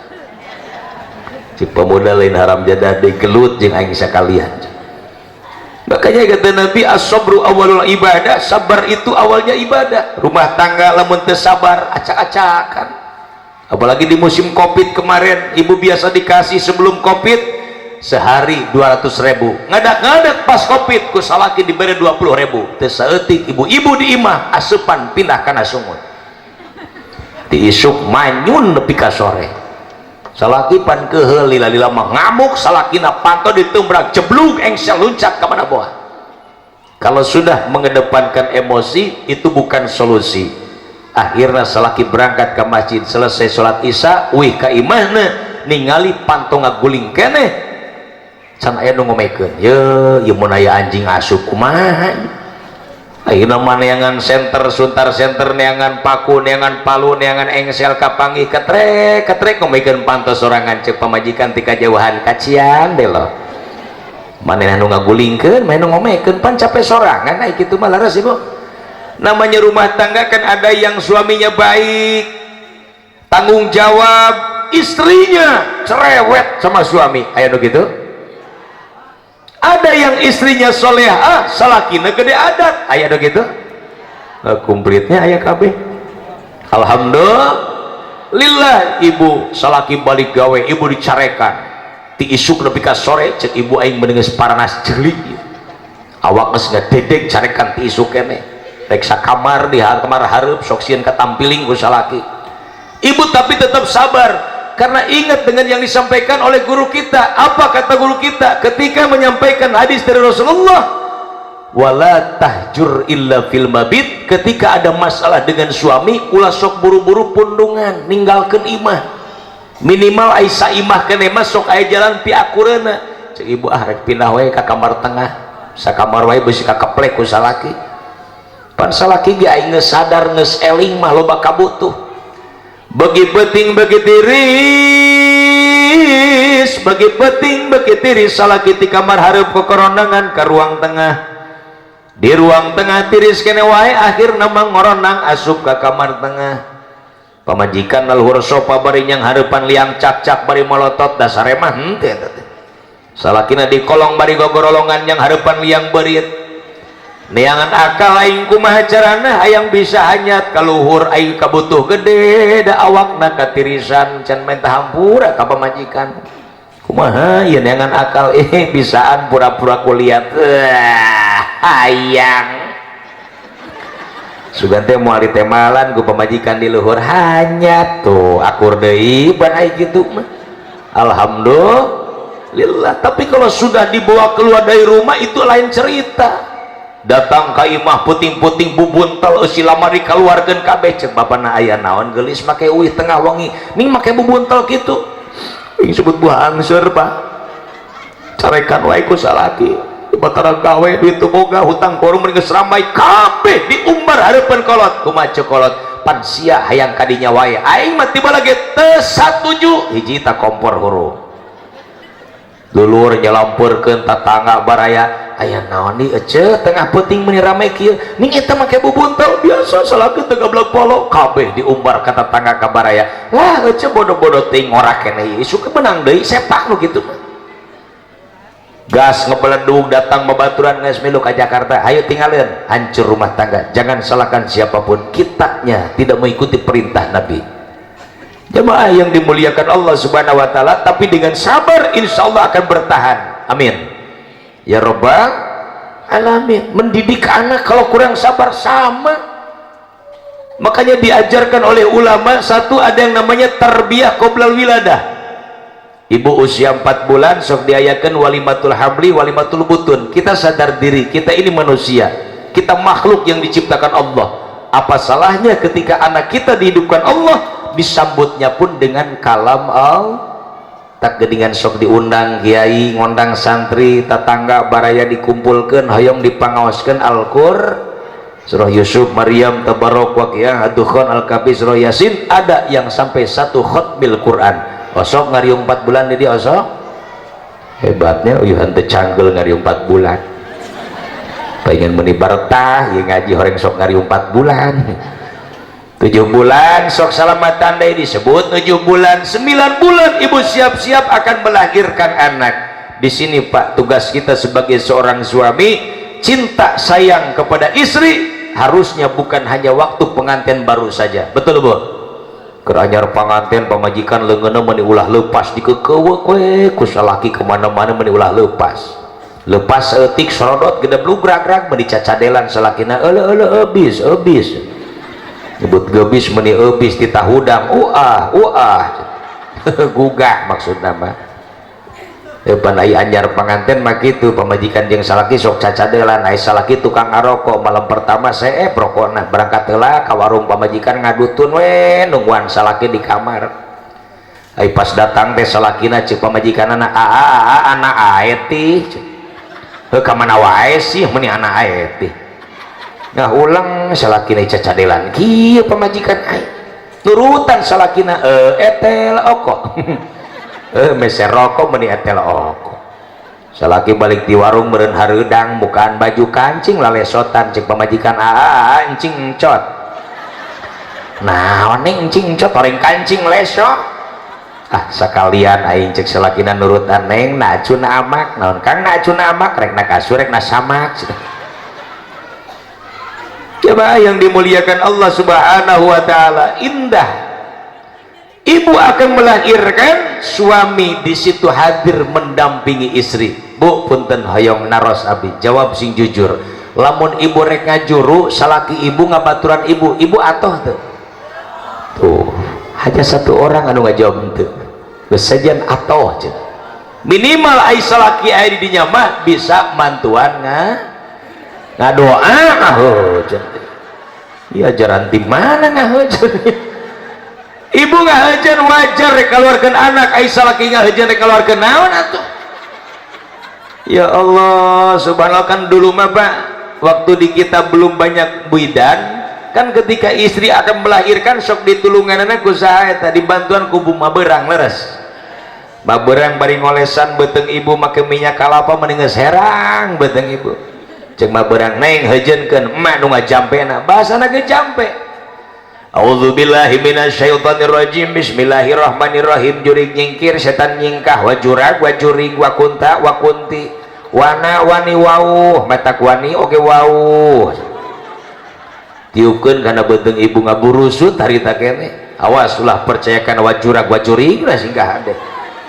S1: Si pemuda lain haram jadah digelut jeung aing sakalian. Makanya kata Nabi as-sabru awalul ibadah, sabar itu awalnya ibadah. Rumah tangga lamun teu sabar acak-acakan. Apalagi di musim Covid kemarin, ibu biasa dikasih sebelum Covid sehari 200.000, ngadak-ngadak pas Covid ku salaki diberi 20.000. Teu saeutik ibu-ibu di imah asupan pindah kana sungut. Diisuk manyun nepi ka sore. Salaki pan keheul lila-lila mah ngamuk, salakina panto ditembrak jeblug engsel luncat ka mana boa. Kalau sudah mengedepankan emosi itu bukan solusi. Akhirnya salaki berangkat ke masjid, selesai sholat isya wih ka imahna ningali pantong ngaguling keneh can aya nu ngomekeun ye mun aya anjing asup kumaha ayeuna maneangan senter suntar senter neangan paku neangan palu neangan engsel kapanggih ketrek ngomekeun pantos sorangan cek pamajikan ti kajauhan kacian deh lo manehna nu ngagulingkeun main nu ngomekeun pan capek sorangan ai kitu mah laras ibu. Namanya rumah tangga kan ada yang suaminya baik, tanggung jawab, istrinya cerewet sama suami, aya nu gitu. Ada yang istrinya solehah, salakina gede adat, aya nu gitu. Kumplitnya aya kabeh. Alhamdulillah ibu salaki balik gawe, ibu dicarekan. Ti isuk nepi ka sore cek ibu aing mendenges paranas jeli. Awak geus ngadedeg carekan ti isuk keneh. Reksa kamar di kamar hareup sok sieun katampiling ku salaki. Ibu tapi tetap sabar karena ingat dengan yang disampaikan oleh guru kita. Apa kata guru kita ketika menyampaikan hadis dari Rasulullah? Wala tahjur illa fil mabit. Ketika ada masalah dengan suami ulah sok buru-buru pundungan ninggalkeun imah. Minimal ai saimah keneh mah sok aya jalan piakureuna. Cek ibu rek pindah wae ka kamar tengah. Sakamar wae beusi kakeplek ku salaki. Pan salaki ge aing geus sadar geus eling mah loba kabutuh. Bagi penting bagi tiris, bagi penting bagi tiris salaki ti kamar hareup kokorondangan ka ruang tengah. Di ruang tengah tiris kene wae akhirna ngoronang asup ka kamar tengah. Pamajikan leluhur sopa bari nyang hareupan liang cak-cak bari molotot dasar mah henteu eta teh. Salakina di kolong bari gogorolongan yang hareupan liang beurit. Neangan akal aing kumaha carana hayang bisa hanyat ka luhur aing kabutuh gede da awakna katirisan can main hampura ka pamajikan. Kumaha ieu neangan akal bisaan pura-pura kuliah hayang. Sugan teh moal ditemalan ku pamajikan di luhur hanyat tuh akur deui ban ai kitu mah. Alhamdulillah. Tapi kalau sudah dibawa keluar dari rumah itu lain cerita. Datang ka imah puting-puting bubuntel eusi lamari kaluarkeun kabeh ceuk bapana aya naon geulis make uih tengah wengi ning make bubuntel kitu ing sebut buah angseur Pak carekan wae ku salaki batara gawe duit teu boga hutang korung geus ramai kabeh diumbar hareupeun kolot kumaha ceuk kolot pan sia hayang kadinya wae aing mah tiba lagi teu satuju hiji ta kompor huruf dulur nyalampurkeun tatangga baraya aya naon ieu ece tengah peuting meuni rame kieu ning eta make bubuntel biasa salaki teu gablek polo kabeh diumbar ka tatangga ka baraya lah ece bodoh-bodoh teuing ngorak keneh ieu isuk menang deui sepak nu kitu mah gas ngebeledug datang babaturan geus milu ka Jakarta hayu tinggalin hancur rumah tangga. Jangan salahkan siapapun, kitanya tidak mengikuti perintah Nabi. Jemaah yang dimuliakan Allah Subhanahu wa taala, tapi dengan sabar insya Allah akan bertahan. Amin ya Rabbal alamin. Mendidik anak kalau kurang sabar sama. Makanya diajarkan oleh ulama, satu ada yang namanya tarbiyah qoblal wiladah. Ibu usia 4 bulan sok diayakan walimatul hamli walimatul butun. Kita sadar diri, kita ini manusia, kita makhluk yang diciptakan Allah. Apa salahnya ketika anak kita dihidupkan Allah, disambutnya pun dengan kalam Allah. Tak gedingan sok diundang kiai, ngondang santri, tetangga baraya dikumpulkan, hayong dipangaoskan Al-Qur, surah Yusuf, Maryam, Tabarok, Waqiah, Ad-Dukhan, Al-Kahfi, surah Yasin. Ada yang sampai 1 khutbil Quran. Osok ngariung 4 bulan jadi osok hebatnya uyuhan teu canggel ngariung 4 bulan pengen meni bartah ya ngaji horeng sok ngariung 4 bulan 7 bulan sok salamatan deui disebut 7 bulan 9 bulan ibu siap-siap akan melahirkan anak. Di sini Pak, tugas kita sebagai seorang suami, cinta sayang kepada istri harusnya bukan hanya waktu pengantin baru saja. Betul Bu? Keranyar panganten pamajikan leungeunna meuni ulah leupas dikeukeuweuk we ku salaki kemana-mana meuni ulah leupas saeutik sorodot gedeb lugrag-rag meuni cacadelan salakina euleuh eubis nyebut geubis meuni eubis ti tahudang gugah maksudna mah Panai anyar pengantin mah gitu pamajikan jeung salaki sok cacadelan ai salaki tukang ngarokok malam pertama saya rokokna berangkat heula ka warung pamajikan ngadutun we nungguan salaki di kamar ai pas datang teh salakina ceuk pamajikanna anak aeti heuh ka mana wae sih meni anak aeti nah ulang salakina cacadelan kieu pamajikan ai nurutan salakina etel oko meser rokok meni etel oko salaki balik di warung meureun hareudang bukaan baju kancing lalesotan cek pamajikan encing encot nah oning encing encot orang kancing leso sekalian aing cek salakina nurutan neng nacuna amak naon kang nacuna amak rek na kasur rek na samak coba yang dimuliakan Allah subhanahu wa ta'ala indah ibu akan melahirkan suami di situ hadir mendampingi istri bu punten hoyong naros abi jawab sing jujur lamun ibu rek ngajuru salaki ibu ngabaturan ibu atoh tuh hanya satu orang anu ngajawab teu geus sajian atoh minimal ai salaki aya di dinya mah bisa mantuan ngadoa ngahujan iya ajaran di mana ngahujan ibu ngahajan wajar rek keluarkan anak Aisyah laki ngahajan rek keluarkan naon atuh ya Allah subhanallah kan dulu mah Pak waktu di kita belum banyak bidan kan ketika istri akan melahirkan sok ditulunganana ku saha eta dibantuan ku buma berang leres baberang bari ngolesan beteng ibu make minyak kalapa mending geus herang beteng ibu ceuk baberang neng heujeunkeun emak nu ngajampena bahasana ge jampe A'udzubillahi minasyaitonirrajim. Bismillahirrahmanirrahim. Jurig nyingkir setan nyingkah wa jurag wa jurig wa kunta wa kunti wana wani wau matak wani oge wau tiupkeun kana beuteung ibu ngaburusut harita kene awas ulah percayakan wa jurag wa jurig lah singgah ade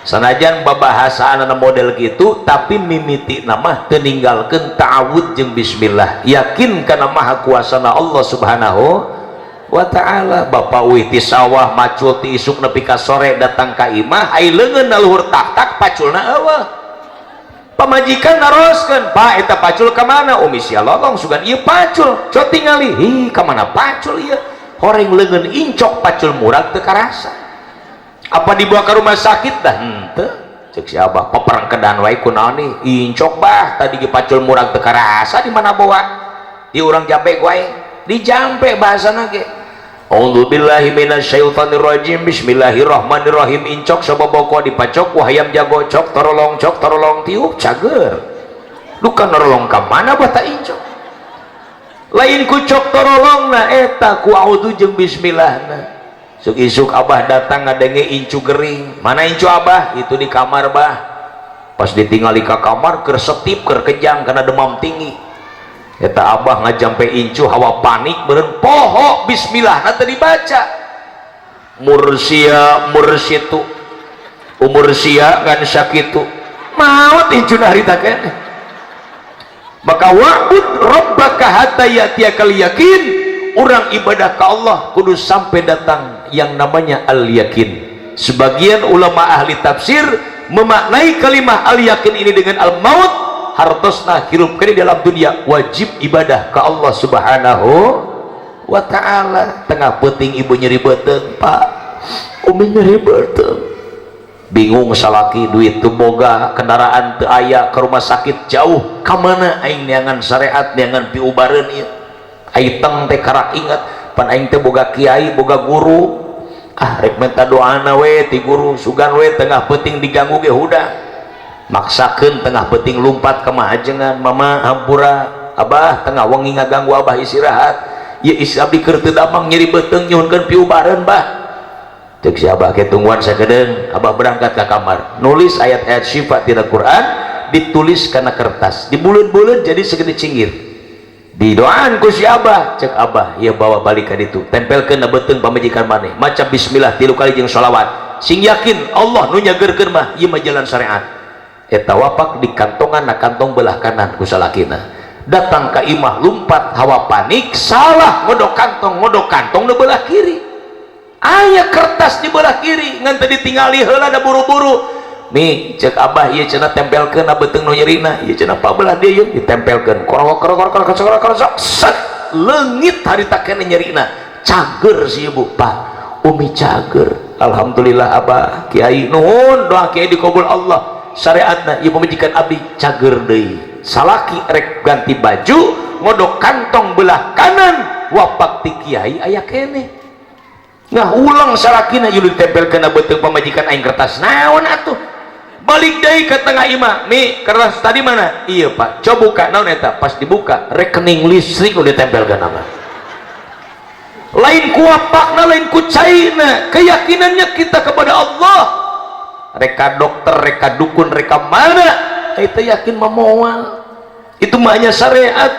S1: sanajan babahasaan model gitu tapi mimiti nama teu ninggalkeun ta'awud jeung bismillah yakin kana maha kuasana Allah subhanahu wa ta'ala. Bapak wih ti sawah macul ti isuk nepi ka sore datang ka imah ai leungeun luhur tak paculna eueuh pamajikan naroskeun pak eta pacul ka mana umi sia lolong sugan ieu pacul cot tingali hi ka mana pacul ieu horeng leungeun incok pacul murag teu karasa apa dibawa ke rumah sakit dah henteu ceuk si abah paperengkedan wae kunaon incok bah tadi ge pacul murag teu karasa di mana bawa di urang jampe wae di jampe bahasana ge A'udzubillahi minasyaitonirrajim. Bismillahirrahmanirrahim. Incok sababoko dipacok wahayam jago cok torolong tiup cager luka norolong ka mana bata incok lain ku cok torolong na eta ku a'udzu jeung bismillahna sok isuk abah datang ngadenge incu gering mana incu abah itu di kamar bah pas ditingali ka kamar keur setip keur kejang karena demam tinggi eta abah ngajampe incu hawa panik beureun poho bismillah na teu dibaca mursia mursitu umur sia ngan sakitu maot incu harita kene maka wa'bud rabbaka hatta ya'tiyakal yakin urang ibadah ka Allah kudu sampai datang yang namanya al yakin. Sebagian ulama ahli tafsir memaknai kalimat al yakin ini dengan al maut hartosna hirup kini dalam dunia wajib ibadah ke Allah subhanahu wa ta'ala. Tengah penting ibu nyeri beteng pak umi nyeri beteng bingung salaki duit teu boga kendaraan teu aya ke rumah sakit jauh kamana aing neangan syariat neangan piubareun ieu ai teng teh karak ingat pan aing teh boga kiai boga guru rek minta doana we ti guru sugan we tengah penting diganggu ge huda maksakeun tengah penting lumpat ke mahajengan mama hampura abah tengah wengi ngaganggu abah istirahat ieu isi abdi keur teu damang nyeri beteng nyuhunkeun piubareun bah cek si abah ke tungguan sakedeung abah berangkat ke kamar nulis ayat-ayat syifa tina Quran ditulis kana kertas dibuleut-buleut jadi segede cinggir didoaan ku si abah cek abah ieu bawa balik ka ditu tempelkeun na beuteung pamajikan maneh maca bismillah 3 kali jeung sholawat sing yakin Allah nu nyageurkeun mah ieu mah jalan syariat eta wapak di kantongan na kantong belah kanan ku salakina datang ka imah lumpat hawa panik salah ngodok kantong nu belah kiri aya kertas di belah kiri ngan teu ditingali heula da buru-buru nih cek abah ieu cenah tempelkeun beuteung nu nyerina ieu cenah pabelah dia ieu ditempelkeun korok set leungit harita keneh nyerina cager si ibu pak umi cager. Alhamdulillah abah kiai nuhun doa kiai dikabul Allah syariatna ieu pamajikan abdi cager deui salaki rek ganti baju ngodok kantong belah kanan wapak ti kiai aya keneh ulang salakina ieu ditempelkeun beuteung pamajikan aing kertas naon atuh balik deui ke tengah imah nih kertas tadi mana iya pak coba buka naon eta pas dibuka rekening listrik udah ditempelkeun nama lain ku wapakna lain ku cairna keyakinannya kita kepada Allah reka dokter reka dukun reka mana kita yakin memoal itu maknya syariat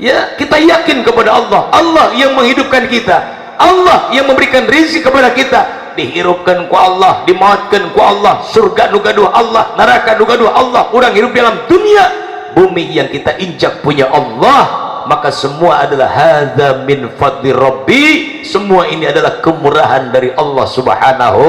S1: ya kita yakin kepada Allah Allah yang menghidupkan kita Allah yang memberikan rezeki kepada kita dihirupkan ku Allah dimautkan ku Allah surga nu gaduh Allah neraka nu gaduh Allah orang hidup dalam dunia bumi yang kita injak punya Allah maka semua adalah hadza min fadli rabbi semua ini adalah kemurahan dari Allah subhanahu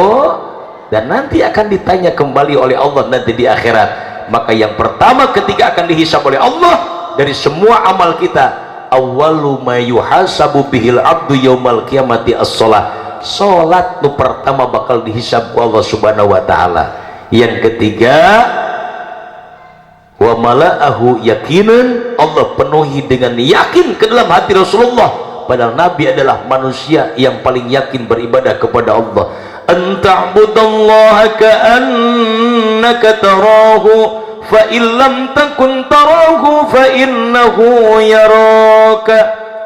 S1: dan nanti akan ditanya kembali oleh Allah nanti di akhirat maka yang pertama ketika akan dihisab oleh Allah dari semua amal kita awwalu ma yuhasabu bihil abdu yaumal qiyamati as-shalah salat nu pertama bakal dihisab ku Allah subhanahu wa ta'ala yang ketiga wa mala'ahu yakinan Allah penuhi dengan yakin ke dalam hati Rasulullah padahal Nabi adalah manusia yang paling yakin beribadah kepada Allah anta'budallaha ka'annaka tarahu fa illam takun tarahu fa innahu yaraka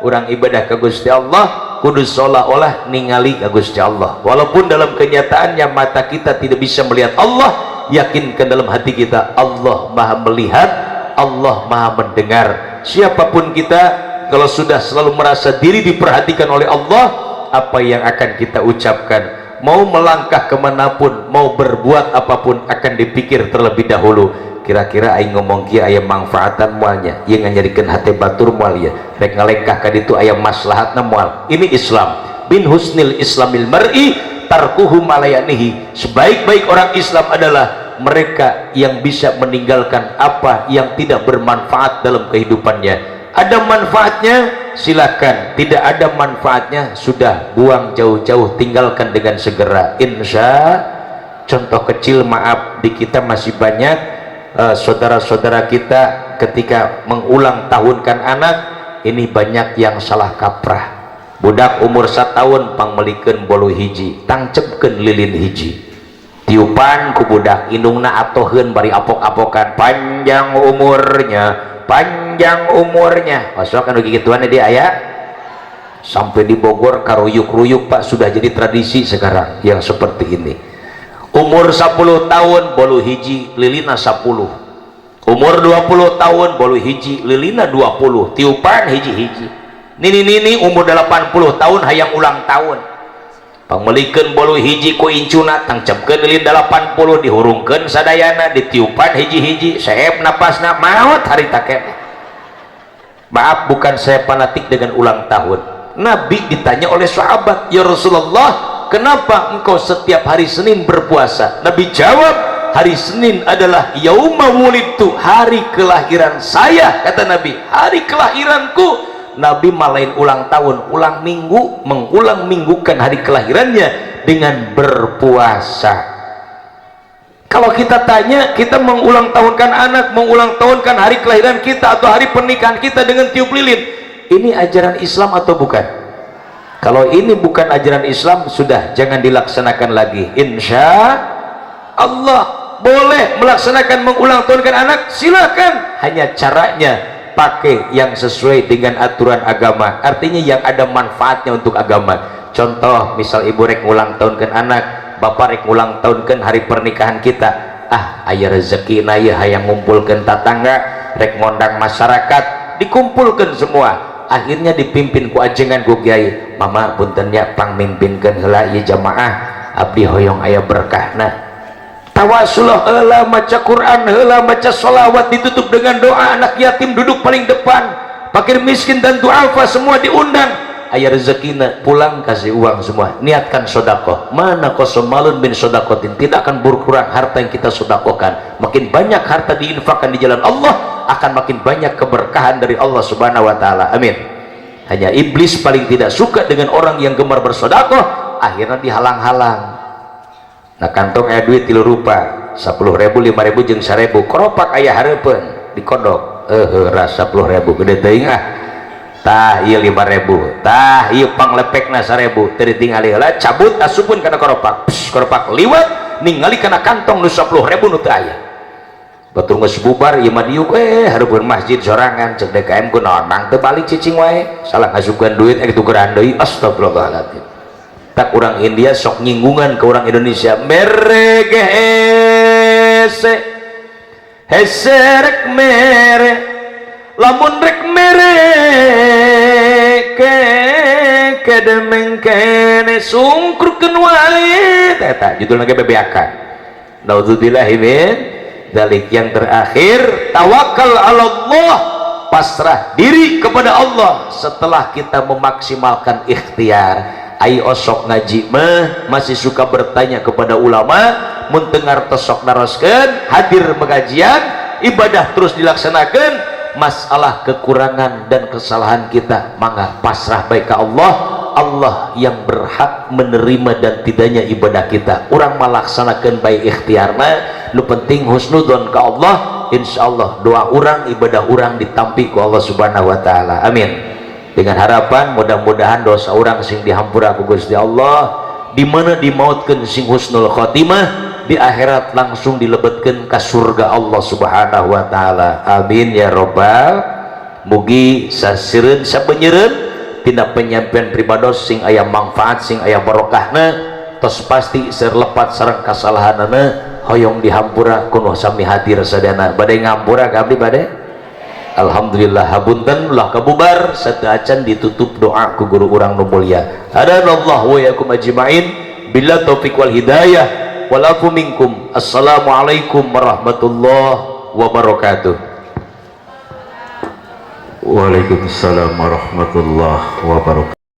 S1: urang ibadah ka Gusti Allah kudu seolah-olah ningali ka Gusti Allah walaupun dalam kenyataannya mata kita tidak bisa melihat Allah yakinkan dalam hati kita Allah maha melihat Allah maha mendengar siapapun kita kalau sudah selalu merasa diri diperhatikan oleh Allah apa yang akan kita ucapkan mau melangkah kemanapun mau berbuat apapun akan dipikir terlebih dahulu kira-kira aing ngomong kieu aya manfaatan moalnya ieu nganyarikeun hate batur moal ieu rek ngalengkah ka ditu aya maslahatna moal ini Islam bin husnil islamil mar'i tarkuhu malayanihi sebaik-baik orang Islam adalah mereka yang bisa meninggalkan apa yang tidak bermanfaat dalam kehidupannya ada manfaatnya silakan tidak ada manfaatnya sudah buang jauh-jauh tinggalkan dengan segera insya contoh kecil maaf di kita masih banyak saudara-saudara kita ketika mengulang tahunkan anak ini banyak yang salah kaprah budak umur 1 tahun pangmelikeun bolu hiji tangcepkeun lilin hiji tiupan ku budak indungna atoheun bari apok-apokan panjang umurnya masuk anu gigituan dia aya sampai di Bogor karuyuk-ruyuk Pak sudah jadi tradisi sekarang yang seperti ini umur 10 tahun bolu hiji lilina 10 umur 20 tahun bolu hiji lilina 20 tiupan hiji-hiji nini umur 80 tahun hayang ulang tahun pangmelikeun bolu hiji ku incuna tangcepkeun lilin 80 dihurungkeun sadayana ditiupan hiji-hiji saeb napasna maot harita keneh maaf bukan saya fanatik dengan ulang tahun Nabi ditanya oleh sahabat ya Rasulullah kenapa engkau setiap hari Senin berpuasa Nabi jawab hari Senin adalah yauma wulidtu hari kelahiran saya kata Nabi hari kelahiranku Nabi malain ulang tahun ulang minggu mengulang minggukan hari kelahirannya dengan berpuasa kalau kita tanya kita mengulang tahunkan anak mengulang tahunkan hari kelahiran kita atau hari pernikahan kita dengan tiup lilin ini ajaran Islam atau bukan kalau ini bukan ajaran Islam sudah jangan dilaksanakan lagi insya Allah boleh melaksanakan mengulang tahunkan anak silakan hanya caranya pakai yang sesuai dengan aturan agama artinya yang ada manfaatnya untuk agama contoh misal ibu rek ulang tahunkan anak bapak rek ulang tahunkan hari pernikahan kita aya rezeki na ieu hayang ngumpulkeun tatangga rek ngondang masyarakat dikumpulkan semua akhirnya dipimpin ku ajengan ku kiai mama puntennya pangmimpinkeun heula ieu jamaah abdi hoyong aya berkahna tawasul heula maca Quran heula maca sholawat ditutup dengan doa anak yatim duduk paling depan fakir miskin dan duafa semua diundang aya rezekina pulang kasih uang semua, niatkan sodakoh. Mana kosomalun bin sodakotin, tidak akan berkurang harta yang kita sodakohkan. Makin banyak harta diinfakkan di jalan Allah, akan makin banyak keberkahan dari Allah subhanahu wa ta'ala. Amin. Hanya iblis paling tidak suka dengan orang yang gemar bersodakoh, akhirnya dihalang-halang. Nah kantong aya duit 3 rupa, 10.000, 5.000 jeung 1.000, koropak aya hareupeun dikodok, rasa 10.000 gede teuing ah. Tah ieu 5.000, tah ieu panglepekna 1.000, teu ditingali heula, cabut asupun kana koropak. Koropak liwat ningali kana kantong nu 10.000 nu teu aya. Batur geus bubar ieu mah diuk hareupeun masjid sorangan, cek DKM ku naon mang teu balik cicing wae, salah ngasupkeun duit tukeran deui. Astagfirullahaladzim. Tak orang India sok nyinggungan ke orang Indonesia, merege heserek mere lamun rek mere ke demeng kene sungkurkeun wae eta judulna ge bebeakan. Naudzubillahi min dzalik. Yang terakhir, tawakal 'ala Allah, pasrah diri kepada Allah setelah kita memaksimalkan ikhtiar. Ai osok ngaji mah masih suka bertanya kepada ulama, mun tengar tosok naroskeun, hadir pengajian, ibadah terus dilaksanakan, masalah kekurangan dan kesalahan kita mangga pasrah baik ke Allah. Allah yang berhak menerima dan tidaknya ibadah kita. Urang malaksanakeun baik ikhtiar mah, nu penting husnudzon ka Allah, insyaallah doa urang, ibadah urang ditampi ku Allah subhanahu wa ta'ala. Amin. Dengan harapan mudah-mudahan dosa orang sing dihampura ku Gusti Allah, di mana dimautkeun sing husnul khotimah, di akhirat langsung dilebetkeun ka surga Allah subhanahu wa ta'ala. Amin ya robbal. Mugi sasireun sabenyeureun tina penyampaian pribados sing aya manfaat, sing aya barokahna, tos pasti serlepat sareng kasalahanana hoyong dihampura kunuh sami hadir sadana. Bade ngampura ka abdi bade? Alhamdulillah. Hapunten ulah kabubar sateuacan ditutup doa ku guru urang nu mulia. Hadanallahu wa yakum ajmain billah taufik wal hidayah wal afu minkum. Assalamualaikum warahmatullahi wabarakatuh. Waalaikumsalam warahmatullahi wabarakatuh.